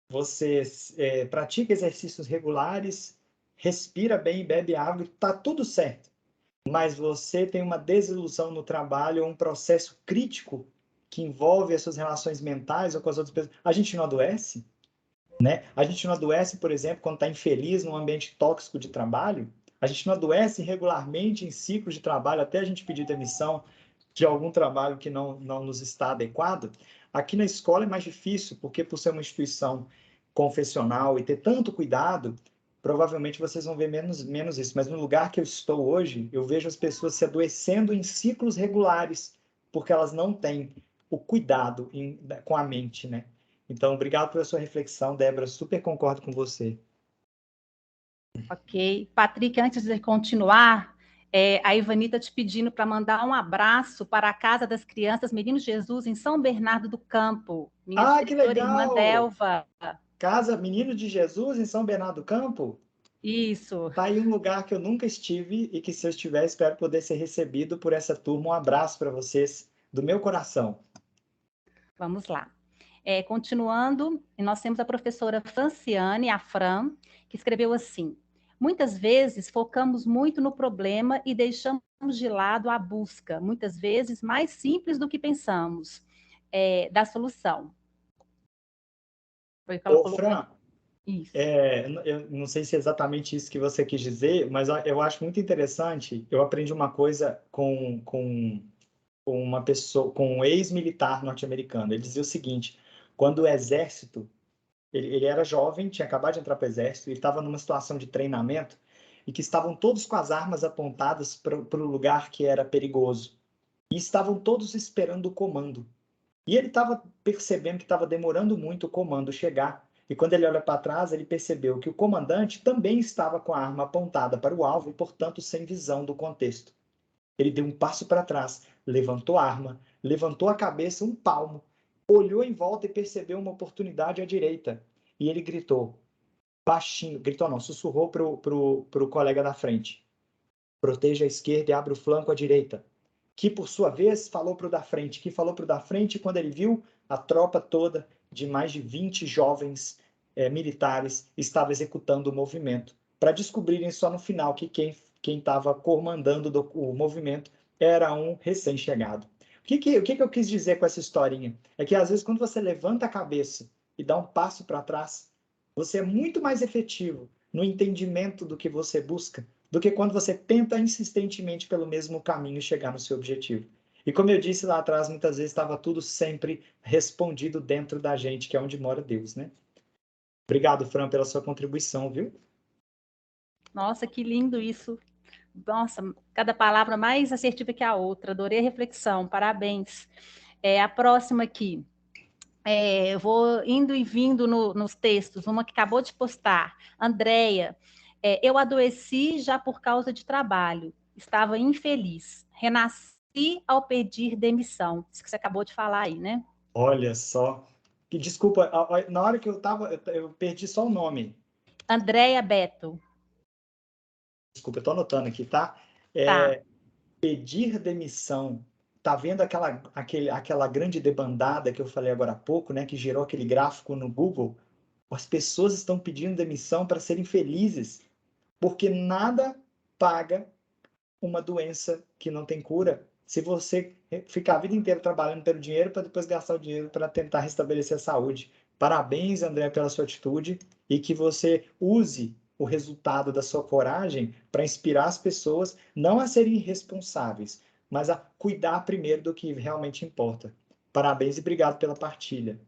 você pratica exercícios regulares, respira bem, bebe água, está tudo certo. Mas você tem uma desilusão no trabalho, um processo crítico que envolve as suas relações mentais ou com as outras pessoas. A gente não adoece, né? A gente não adoece, por exemplo, quando está infeliz num ambiente tóxico de trabalho. A gente não adoece regularmente em ciclos de trabalho até a gente pedir demissão de algum trabalho que não nos está adequado. Aqui na escola é mais difícil, porque por ser uma instituição confessional e ter tanto cuidado, provavelmente vocês vão ver menos isso. Mas no lugar que eu estou hoje, eu vejo as pessoas se adoecendo em ciclos regulares, porque elas não têm o cuidado com a mente, né? Então, obrigado pela sua reflexão, Débora. Super concordo com você. Ok. Patrick, antes de continuar, a Ivanita te pedindo para mandar um abraço para a Casa das Crianças Menino Jesus, em São Bernardo do Campo. Minha Ah, que diretora irmã legal! Delva. Casa Menino de Jesus, em São Bernardo do Campo? Isso. Tá aí um lugar que eu nunca estive e que, se eu estiver, espero poder ser recebido por essa turma. Um abraço para vocês, do meu coração. Vamos lá. Continuando, nós temos a professora Franciane, a Fran, que escreveu assim: muitas vezes focamos muito no problema e deixamos de lado a busca, muitas vezes mais simples do que pensamos, da solução. Foi o que ela Ô, colocou. Fran, Isso. eu não sei se é exatamente isso que você quis dizer, mas eu acho muito interessante. Eu aprendi uma coisa com uma pessoa, com um ex-militar norte-americano. Ele dizia o seguinte: quando o exército, ele era jovem, tinha acabado de entrar para o exército, ele estava numa situação de treinamento e que estavam todos com as armas apontadas para o lugar que era perigoso. E estavam todos esperando o comando. E ele estava percebendo que estava demorando muito o comando chegar. E quando ele olha para trás, ele percebeu que o comandante também estava com a arma apontada para o alvo e, portanto, sem visão do contexto. Ele deu um passo para trás, levantou a arma, levantou a cabeça um palmo, olhou em volta e percebeu uma oportunidade à direita. E ele gritou, baixinho, gritou não, sussurrou pro colega da frente: proteja a esquerda e abra o flanco à direita. Que, por sua vez, falou para o da frente, que falou para o da frente, quando ele viu a tropa toda de mais de 20 jovens militares estava executando o movimento, para descobrirem só no final que quem estava comandando o movimento era um recém-chegado. O que eu quis dizer com essa historinha? É que, às vezes, quando você levanta a cabeça e dá um passo para trás, você é muito mais efetivo no entendimento do que você busca do que quando você tenta insistentemente pelo mesmo caminho chegar no seu objetivo. E como eu disse lá atrás, muitas vezes estava tudo sempre respondido dentro da gente, que é onde mora Deus, né? Obrigado, Fran, pela sua contribuição, viu? Nossa, que lindo isso. Nossa, cada palavra mais assertiva que a outra. Adorei a reflexão. Parabéns. A próxima aqui. Eu vou indo e vindo nos textos. Uma que acabou de postar. Andréia, eu adoeci já por causa de trabalho. Estava infeliz. Renasci ao pedir demissão. Isso que você acabou de falar aí, né? Olha só. Que desculpa, na hora que eu perdi só o nome. Andréia Beto. Desculpa, eu estou anotando aqui, tá? Tá. Pedir demissão. Tá vendo aquela grande debandada que eu falei agora há pouco, né? Que gerou aquele gráfico no Google? As pessoas estão pedindo demissão para serem felizes, porque nada paga uma doença que não tem cura. Se você ficar a vida inteira trabalhando pelo dinheiro para depois gastar o dinheiro para tentar restabelecer a saúde. Parabéns, André, pela sua atitude e que você use o resultado da sua coragem para inspirar as pessoas não a serem irresponsáveis, mas a cuidar primeiro do que realmente importa. Parabéns e obrigado pela partilha.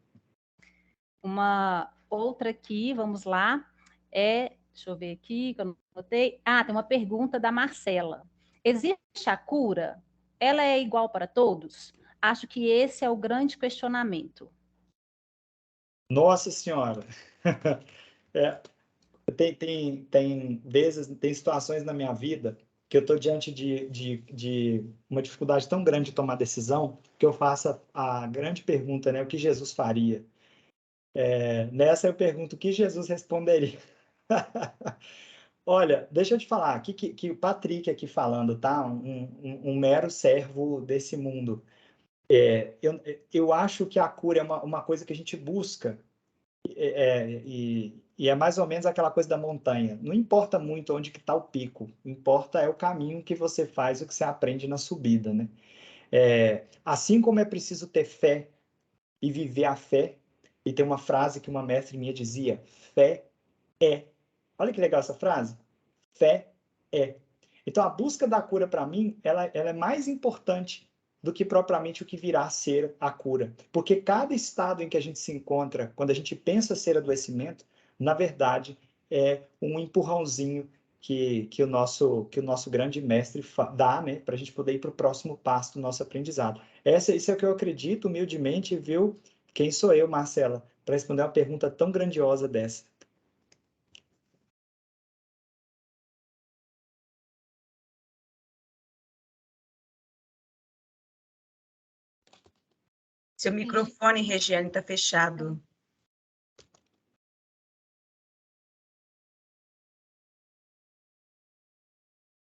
Uma outra aqui, vamos lá. Deixa eu ver aqui, que eu não anotei. Tem uma pergunta da Marcela. Existe a cura? Ela é igual para todos? Acho que esse é o grande questionamento. Nossa Senhora! É, tem vezes, tem situações na minha vida que eu estou diante de uma dificuldade tão grande de tomar decisão que eu faço a grande pergunta, né? O que Jesus faria? Nessa eu pergunto o que Jesus responderia. Olha, deixa eu te falar, que o Patrick aqui falando, tá? Um mero servo desse mundo. Eu acho que a cura é uma coisa que a gente busca, e é mais ou menos aquela coisa da montanha. Não importa muito onde que está o pico, importa é o caminho que você faz, o que você aprende na subida, né? Assim como é preciso ter fé e viver a fé, e tem uma frase que uma mestre minha dizia: fé é. Olha que legal essa frase. Fé é. Então, a busca da cura, para mim, ela é mais importante do que propriamente o que virá a ser a cura. Porque cada estado em que a gente se encontra, quando a gente pensa ser adoecimento, na verdade, é um empurrãozinho que o nosso grande mestre dá, né, para a gente poder ir para o próximo passo do nosso aprendizado. Isso é o que eu acredito, humildemente, viu? Quem sou eu, Marcela, para responder uma pergunta tão grandiosa dessa? Seu microfone, Regiane, está fechado.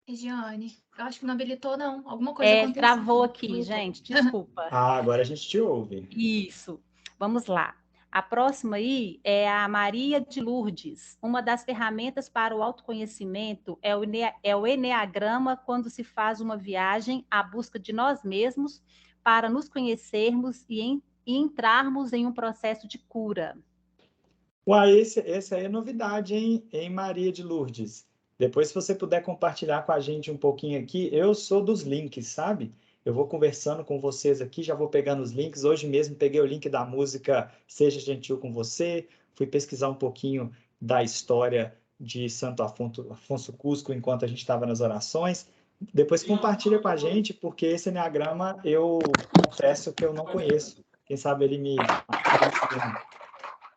Regiane, eu acho que não habilitou, não. Alguma coisa aconteceu. Travou aqui, gente, desculpa. Agora a gente te ouve. Isso. Vamos lá. A próxima aí é a Maria de Lourdes. Uma das ferramentas para o autoconhecimento é o Eneagrama quando se faz uma viagem à busca de nós mesmos para nos conhecermos e entrarmos em um processo de cura. Uai, esse aí é novidade, hein, Maria de Lourdes? Depois, se você puder compartilhar com a gente um pouquinho aqui, eu sou dos links, sabe? Eu vou conversando com vocês aqui, já vou pegando os links. Hoje mesmo peguei o link da música Seja Gentil com Você, fui pesquisar um pouquinho da história de Santo Afonso Cusco enquanto a gente estava nas orações. Depois compartilha com a gente, porque esse enneagrama eu confesso que eu não conheço. Quem sabe ele me ensina.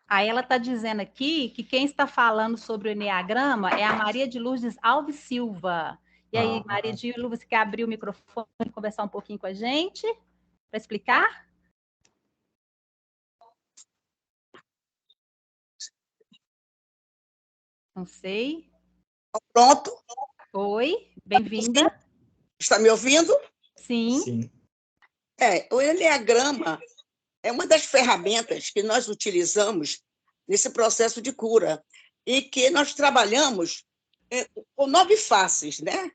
Aí ela está dizendo aqui que quem está falando sobre o enneagrama é a Maria de Lourdes Alves Silva. E aí, Maria de Lourdes, você quer abrir o microfone e conversar um pouquinho com a gente para explicar? Não sei. Pronto. Oi, bem-vinda. Está me ouvindo? Sim. Sim. O enneagrama é uma das ferramentas que nós utilizamos nesse processo de cura e que nós trabalhamos com 9 faces, né?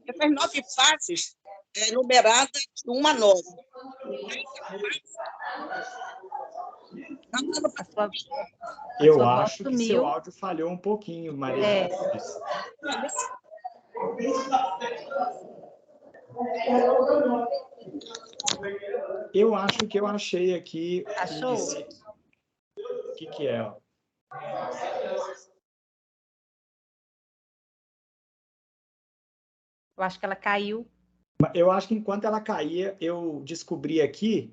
Essas 9 faces numeradas de 1 a 9. Eu acho que seu áudio falhou um pouquinho, Maria. Eu acho que eu achei aqui. Achou? O que é? Ó? Eu acho que ela caiu. Eu acho que enquanto ela caía, eu descobri aqui.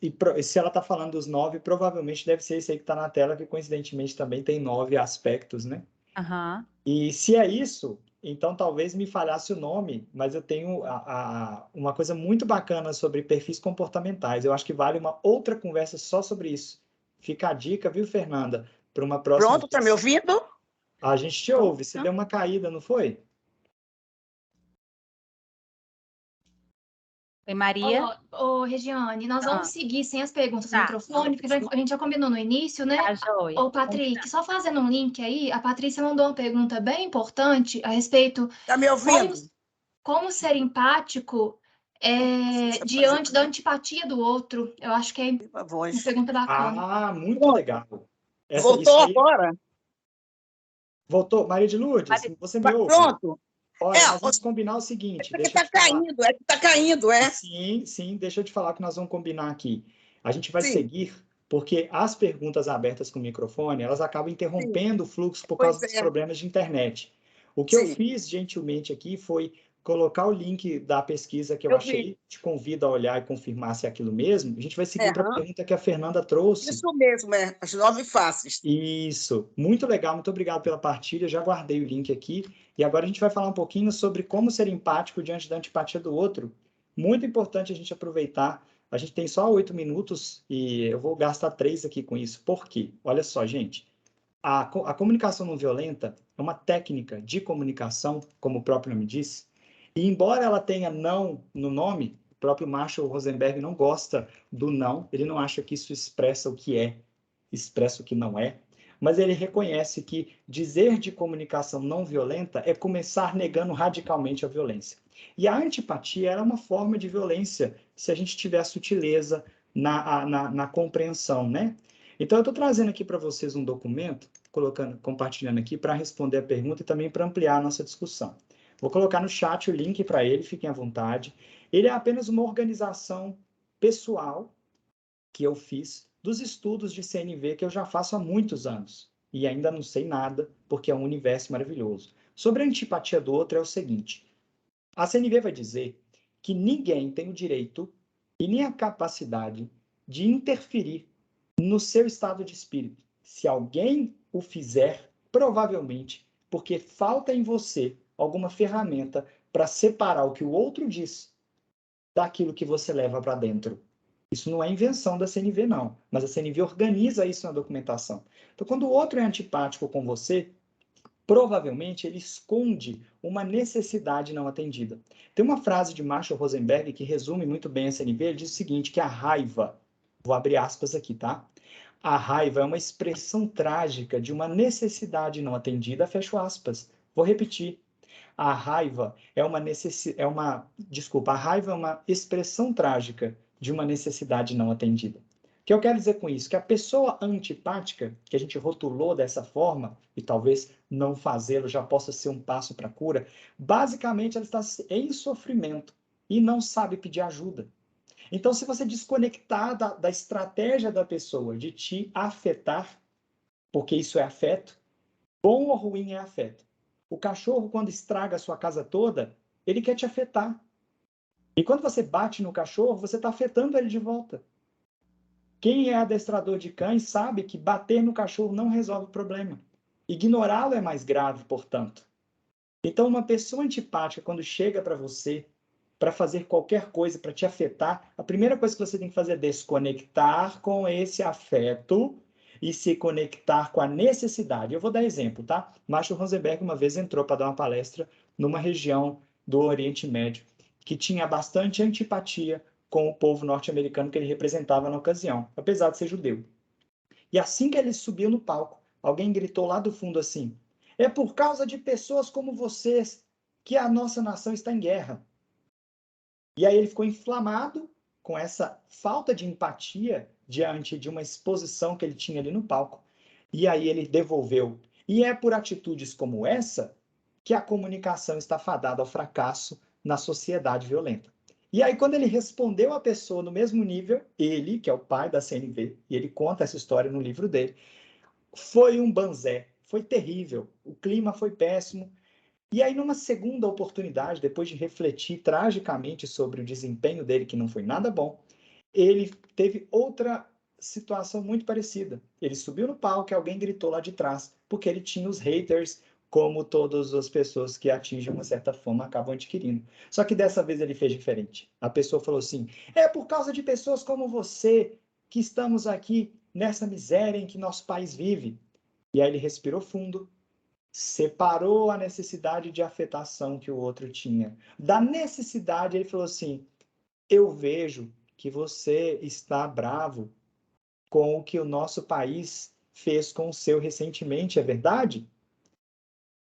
E se ela está falando dos 9, provavelmente deve ser esse aí que está na tela, que coincidentemente também tem 9 aspectos, né? Uhum. E se é isso, então talvez me falhasse o nome, mas eu tenho uma coisa muito bacana sobre perfis comportamentais. Eu acho que vale uma outra conversa só sobre isso. Fica a dica, viu, Fernanda? Para uma próxima. Pronto, está me ouvindo? A gente te ouve. Você deu uma caída, não foi? Oi, Maria. Ô, Regiane, nós vamos seguir sem as perguntas no microfone, porque a gente já combinou no início, né? Ô, Patrick, só fazendo um link aí, a Patrícia mandou uma pergunta bem importante a respeito... Está me ouvindo? Como ser empático diante da antipatia do outro. Eu acho que é uma pergunta bacana. Muito legal. Voltou agora? Voltou. Maria de Lourdes, você me ouve? Pronto. Olha, nós vamos combinar o seguinte. Está caindo, é? Sim, deixa eu te falar o que nós vamos combinar aqui. A gente vai seguir, porque as perguntas abertas com o microfone, elas acabam interrompendo o fluxo por causa dos problemas de internet. O que eu fiz, gentilmente, aqui foi colocar o link da pesquisa que eu achei, te convido a olhar e confirmar se é aquilo mesmo. A gente vai seguir para a pergunta que a Fernanda trouxe. Isso mesmo, as 9 faces. Isso, muito legal, muito obrigado pela partilha, já guardei o link aqui. E agora a gente vai falar um pouquinho sobre como ser empático diante da antipatia do outro. Muito importante a gente aproveitar. A gente tem só 8 minutos e eu vou gastar 3 aqui com isso. Por quê? Olha só, gente. A comunicação não violenta é uma técnica de comunicação, como o próprio nome diz, e embora ela tenha não no nome, o próprio Marshall Rosenberg não gosta do não, ele não acha que isso expressa o que é, expressa o que não é, mas ele reconhece que dizer de comunicação não violenta é começar negando radicalmente a violência. E a antipatia era uma forma de violência, se a gente tiver sutileza na compreensão, né? Então, eu estou trazendo aqui para vocês um documento, compartilhando aqui para responder a pergunta e também para ampliar a nossa discussão. Vou colocar no chat o link para ele, fiquem à vontade. Ele é apenas uma organização pessoal que eu fiz dos estudos de CNV que eu já faço há muitos anos. E ainda não sei nada, porque é um universo maravilhoso. Sobre a antipatia do outro é o seguinte. A CNV vai dizer que ninguém tem o direito e nem a capacidade de interferir no seu estado de espírito. Se alguém o fizer, provavelmente porque falta em você alguma ferramenta para separar o que o outro diz daquilo que você leva para dentro. Isso não é invenção da CNV, não. Mas a CNV organiza isso na documentação. Então, quando o outro é antipático com você, provavelmente ele esconde uma necessidade não atendida. Tem uma frase de Marshall Rosenberg que resume muito bem a CNV. Ele diz o seguinte, que a raiva, vou abrir aspas aqui, tá? A raiva é uma expressão trágica de uma necessidade não atendida, fecho aspas. Vou repetir. A raiva é uma expressão trágica de uma necessidade não atendida. O que eu quero dizer com isso? Que a pessoa antipática, que a gente rotulou dessa forma, e talvez não fazê-lo já possa ser um passo para a cura, basicamente ela está em sofrimento e não sabe pedir ajuda. Então, se você desconectar da estratégia da pessoa de te afetar, porque isso é afeto, bom ou ruim é afeto. O cachorro, quando estraga a sua casa toda, ele quer te afetar. E quando você bate no cachorro, você está afetando ele de volta. Quem é adestrador de cães sabe que bater no cachorro não resolve o problema. Ignorá-lo é mais grave, portanto. Então, uma pessoa antipática, quando chega para você para fazer qualquer coisa, para te afetar, a primeira coisa que você tem que fazer é desconectar com esse afeto e se conectar com a necessidade. Eu vou dar exemplo, tá? Marshall Rosenberg uma vez entrou para dar uma palestra numa região do Oriente Médio que tinha bastante antipatia com o povo norte-americano que ele representava na ocasião, apesar de ser judeu. E assim que ele subiu no palco, alguém gritou lá do fundo assim: é por causa de pessoas como vocês que a nossa nação está em guerra. E aí ele ficou inflamado com essa falta de empatia diante de uma exposição que ele tinha ali no palco. E aí ele devolveu. E é por atitudes como essa que a comunicação está fadada ao fracasso na sociedade violenta. E aí, quando ele respondeu a pessoa no mesmo nível, ele, que é o pai da CNV, e ele conta essa história no livro dele, foi um banzé, foi terrível, o clima foi péssimo. E aí, numa segunda oportunidade, depois de refletir tragicamente sobre o desempenho dele, que não foi nada bom, ele teve outra situação muito parecida. Ele subiu no palco e alguém gritou lá de trás, porque ele tinha os haters, como todas as pessoas que atingem uma certa fama acabam adquirindo. Só que dessa vez ele fez diferente. A pessoa falou assim: é por causa de pessoas como você que estamos aqui nessa miséria em que nosso país vive. E aí ele respirou fundo, separou a necessidade de afetação que o outro tinha. Da necessidade, ele falou assim: eu vejo que você está bravo com o que o nosso país fez com o seu recentemente, é verdade?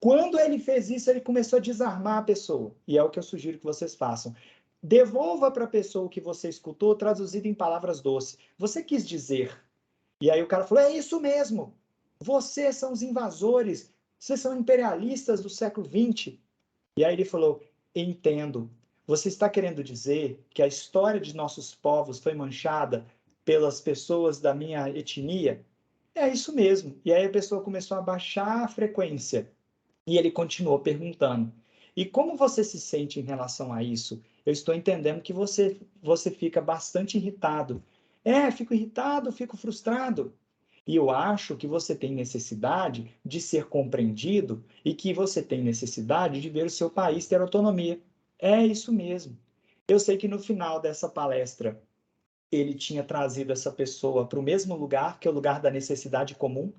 Quando ele fez isso, ele começou a desarmar a pessoa. E é o que eu sugiro que vocês façam. Devolva para a pessoa o que você escutou, traduzido em palavras doces. Você quis dizer. E aí o cara falou: é isso mesmo. Vocês são os invasores. Vocês são imperialistas do século XX. E aí ele falou: entendo. Você está querendo dizer que a história de nossos povos foi manchada pelas pessoas da minha etnia? É isso mesmo. E aí a pessoa começou a baixar a frequência. E ele continuou perguntando: e como você se sente em relação a isso? Eu estou entendendo que você fica bastante irritado. É, fico irritado, fico frustrado. E eu acho que você tem necessidade de ser compreendido e que você tem necessidade de ver o seu país ter autonomia. É isso mesmo. Eu sei que no final dessa palestra ele tinha trazido essa pessoa para o mesmo lugar, que é o lugar da necessidade comum.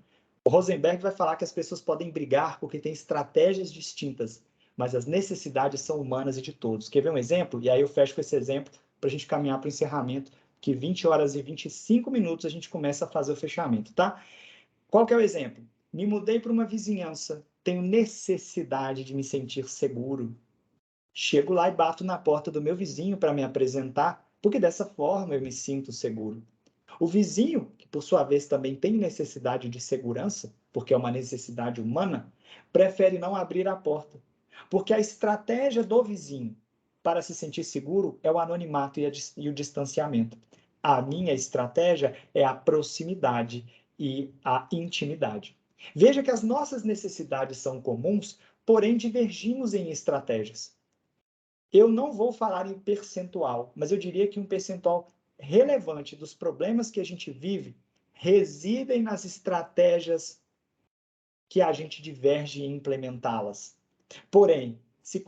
O Rosenberg vai falar que as pessoas podem brigar porque têm estratégias distintas, mas as necessidades são humanas e de todos. Quer ver um exemplo? E aí eu fecho com esse exemplo para a gente caminhar para o encerramento, que 20 horas e 25 minutos a gente começa a fazer o fechamento, tá? Qual que é o exemplo? Me mudei para uma vizinhança, tenho necessidade de me sentir seguro. Chego lá e bato na porta do meu vizinho para me apresentar, porque dessa forma eu me sinto seguro. O vizinho, que por sua vez também tem necessidade de segurança, porque é uma necessidade humana, prefere não abrir a porta, porque a estratégia do vizinho para se sentir seguro é o anonimato e o distanciamento. A minha estratégia é a proximidade e a intimidade. Veja que as nossas necessidades são comuns, porém divergimos em estratégias. Eu não vou falar em percentual, mas eu diria que um percentual relevante dos problemas que a gente vive residem nas estratégias que a gente diverge em implementá-las. Porém, se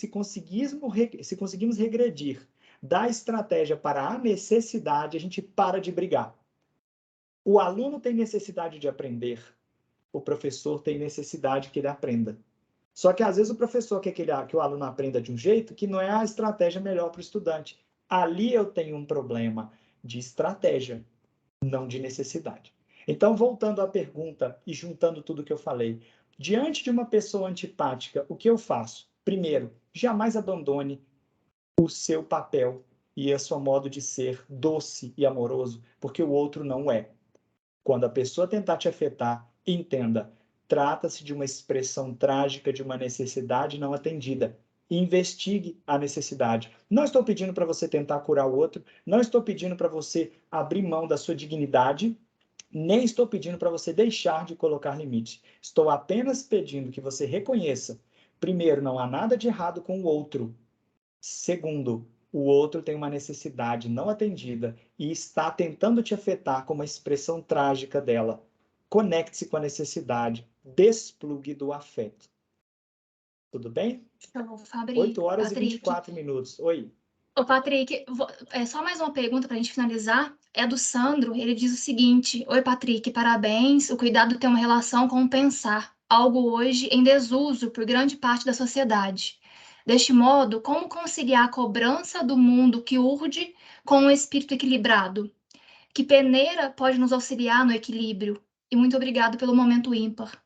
conseguirmos regredir da estratégia para a necessidade, a gente para de brigar. O aluno tem necessidade de aprender, o professor tem necessidade que ele aprenda. Só que, às vezes, o professor quer que o aluno aprenda de um jeito que não é a estratégia melhor para o estudante. Ali eu tenho um problema de estratégia, não de necessidade. Então, voltando à pergunta e juntando tudo que eu falei, diante de uma pessoa antipática, o que eu faço? Primeiro, jamais abandone o seu papel e a seu modo de ser doce e amoroso, porque o outro não é. Quando a pessoa tentar te afetar, entenda, trata-se de uma expressão trágica de uma necessidade não atendida. Investigue a necessidade. Não estou pedindo para você tentar curar o outro, não estou pedindo para você abrir mão da sua dignidade, nem estou pedindo para você deixar de colocar limite. Estou apenas pedindo que você reconheça, primeiro, não há nada de errado com o outro. Segundo, o outro tem uma necessidade não atendida e está tentando te afetar com uma expressão trágica dela. Conecte-se com a necessidade. Desplugue do afeto. Tudo bem? Show, Fabri. 8 horas Patrick. e 24 minutos. Oi. Ô, Patrick, só mais uma pergunta para a gente finalizar. É do Sandro. Ele diz o seguinte: Oi, Patrick, parabéns. O cuidado tem uma relação com o pensar, algo hoje em desuso por grande parte da sociedade. Deste modo, como conciliar a cobrança do mundo que urde com um espírito equilibrado? Que peneira pode nos auxiliar no equilíbrio? E muito obrigado pelo momento ímpar.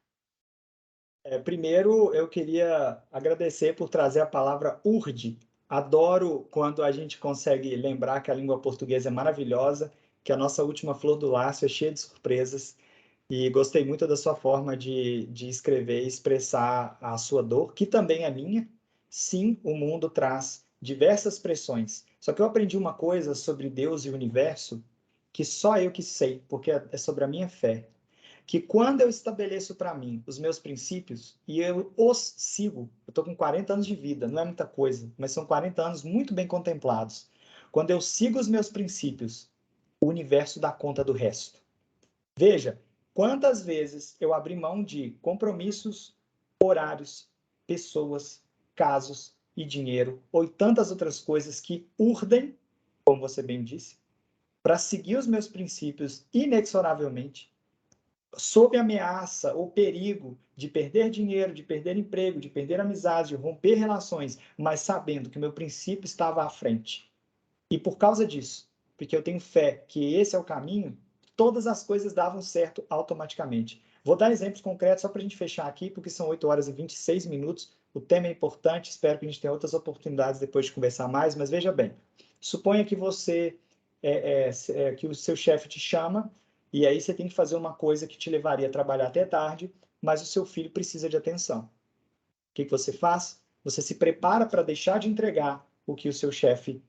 Primeiro, eu queria agradecer por trazer a palavra urde. Adoro quando a gente consegue lembrar que a língua portuguesa é maravilhosa, que a nossa última flor do laço é cheia de surpresas. E gostei muito da sua forma de escrever e expressar a sua dor, que também é minha. Sim, o mundo traz diversas pressões. Só que eu aprendi uma coisa sobre Deus e o universo que só eu que sei, porque é sobre a minha fé. Que quando eu estabeleço para mim os meus princípios e eu os sigo, eu estou com 40 anos de vida, não é muita coisa, mas são 40 anos muito bem contemplados. Quando eu sigo os meus princípios, o universo dá conta do resto. Veja, quantas vezes eu abri mão de compromissos, horários, pessoas, casos e dinheiro, ou tantas outras coisas que urdem, como você bem disse, para seguir os meus princípios inexoravelmente, sob ameaça ou perigo de perder dinheiro, de perder emprego, de perder amizade, de romper relações, mas sabendo que o meu princípio estava à frente. E por causa disso, porque eu tenho fé que esse é o caminho, todas as coisas davam certo automaticamente. Vou dar exemplos concretos só para a gente fechar aqui, porque são 8 horas e 26 minutos. O tema é importante, espero que a gente tenha outras oportunidades depois de conversar mais, mas veja bem, suponha que que o seu chefe te chama e aí você tem que fazer uma coisa que te levaria a trabalhar até tarde, mas o seu filho precisa de atenção. O que você faz? Você se prepara para deixar de entregar o que o seu chefe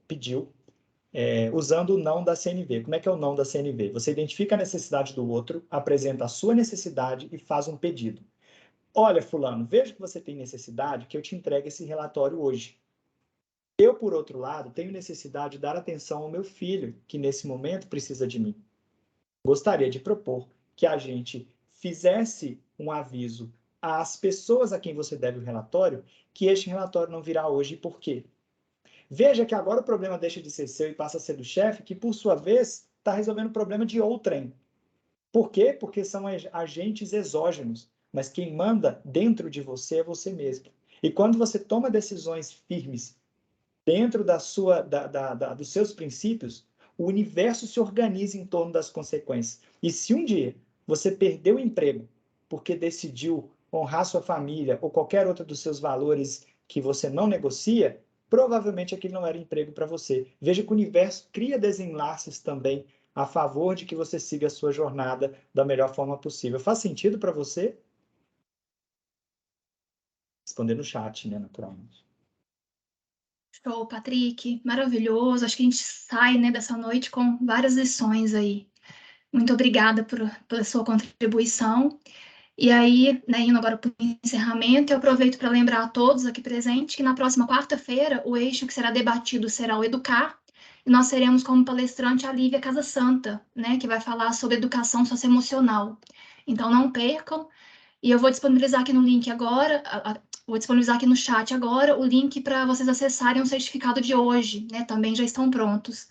pediu, usando o não da CNV. Como é que é o não da CNV? Você identifica a necessidade do outro, apresenta a sua necessidade e faz um pedido. Olha, fulano, vejo que você tem necessidade que eu te entregue esse relatório hoje. Eu, por outro lado, tenho necessidade de dar atenção ao meu filho, que nesse momento precisa de mim. Gostaria de propor que a gente fizesse um aviso às pessoas a quem você deve o relatório, que este relatório não virá hoje. Por quê? Veja que agora o problema deixa de ser seu e passa a ser do chefe, que por sua vez está resolvendo o problema de outrem. Por quê? Porque são agentes exógenos, mas quem manda dentro de você é você mesmo. E quando você toma decisões firmes dentro dos seus princípios, o universo se organiza em torno das consequências. E se um dia você perdeu o emprego porque decidiu honrar sua família ou qualquer outro dos seus valores que você não negocia, provavelmente aquele não era emprego para você. Veja que o universo cria desenlaces também a favor de que você siga a sua jornada da melhor forma possível. Faz sentido para você? Responder no chat, né, naturalmente. Show, Patrick, maravilhoso. Acho que a gente sai, né, dessa noite com várias lições aí. Muito obrigada pela sua contribuição. E aí, né, indo agora para o encerramento, eu aproveito para lembrar a todos aqui presentes que na próxima quarta-feira o eixo que será debatido será o Educar, e nós teremos como palestrante a Lívia Casa Santa, né, que vai falar sobre educação socioemocional. Então, não percam. E eu vou disponibilizar aqui no link agora, vou disponibilizar aqui no chat agora o link para vocês acessarem o certificado de hoje, né? Também já estão prontos.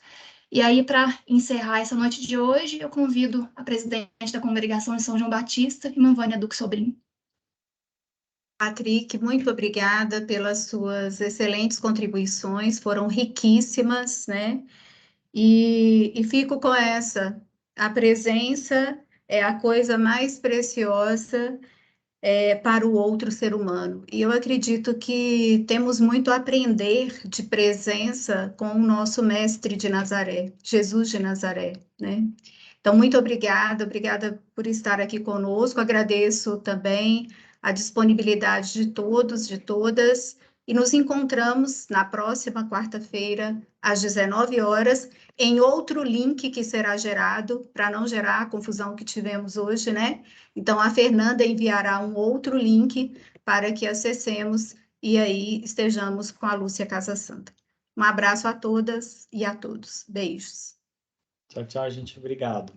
E aí, para encerrar essa noite de hoje, eu convido a presidente da Congregação de São João Batista, irmã Vânia Duque Sobrinho. Patrick, muito obrigada pelas suas excelentes contribuições, foram riquíssimas, né? E fico com essa, a presença é a coisa mais preciosa para o outro ser humano. E eu acredito que temos muito a aprender de presença com o nosso mestre de Nazaré, Jesus de Nazaré, né? Então, muito obrigada por estar aqui conosco. Agradeço também a disponibilidade de todos, de todas, e nos encontramos na próxima quarta-feira, às 19 horas, em outro link que será gerado, para não gerar a confusão que tivemos hoje, né? Então, a Fernanda enviará um outro link para que acessemos e aí estejamos com a Lúcia Casa Santa. Um abraço a todas e a todos. Beijos. Tchau, tchau, gente. Obrigado.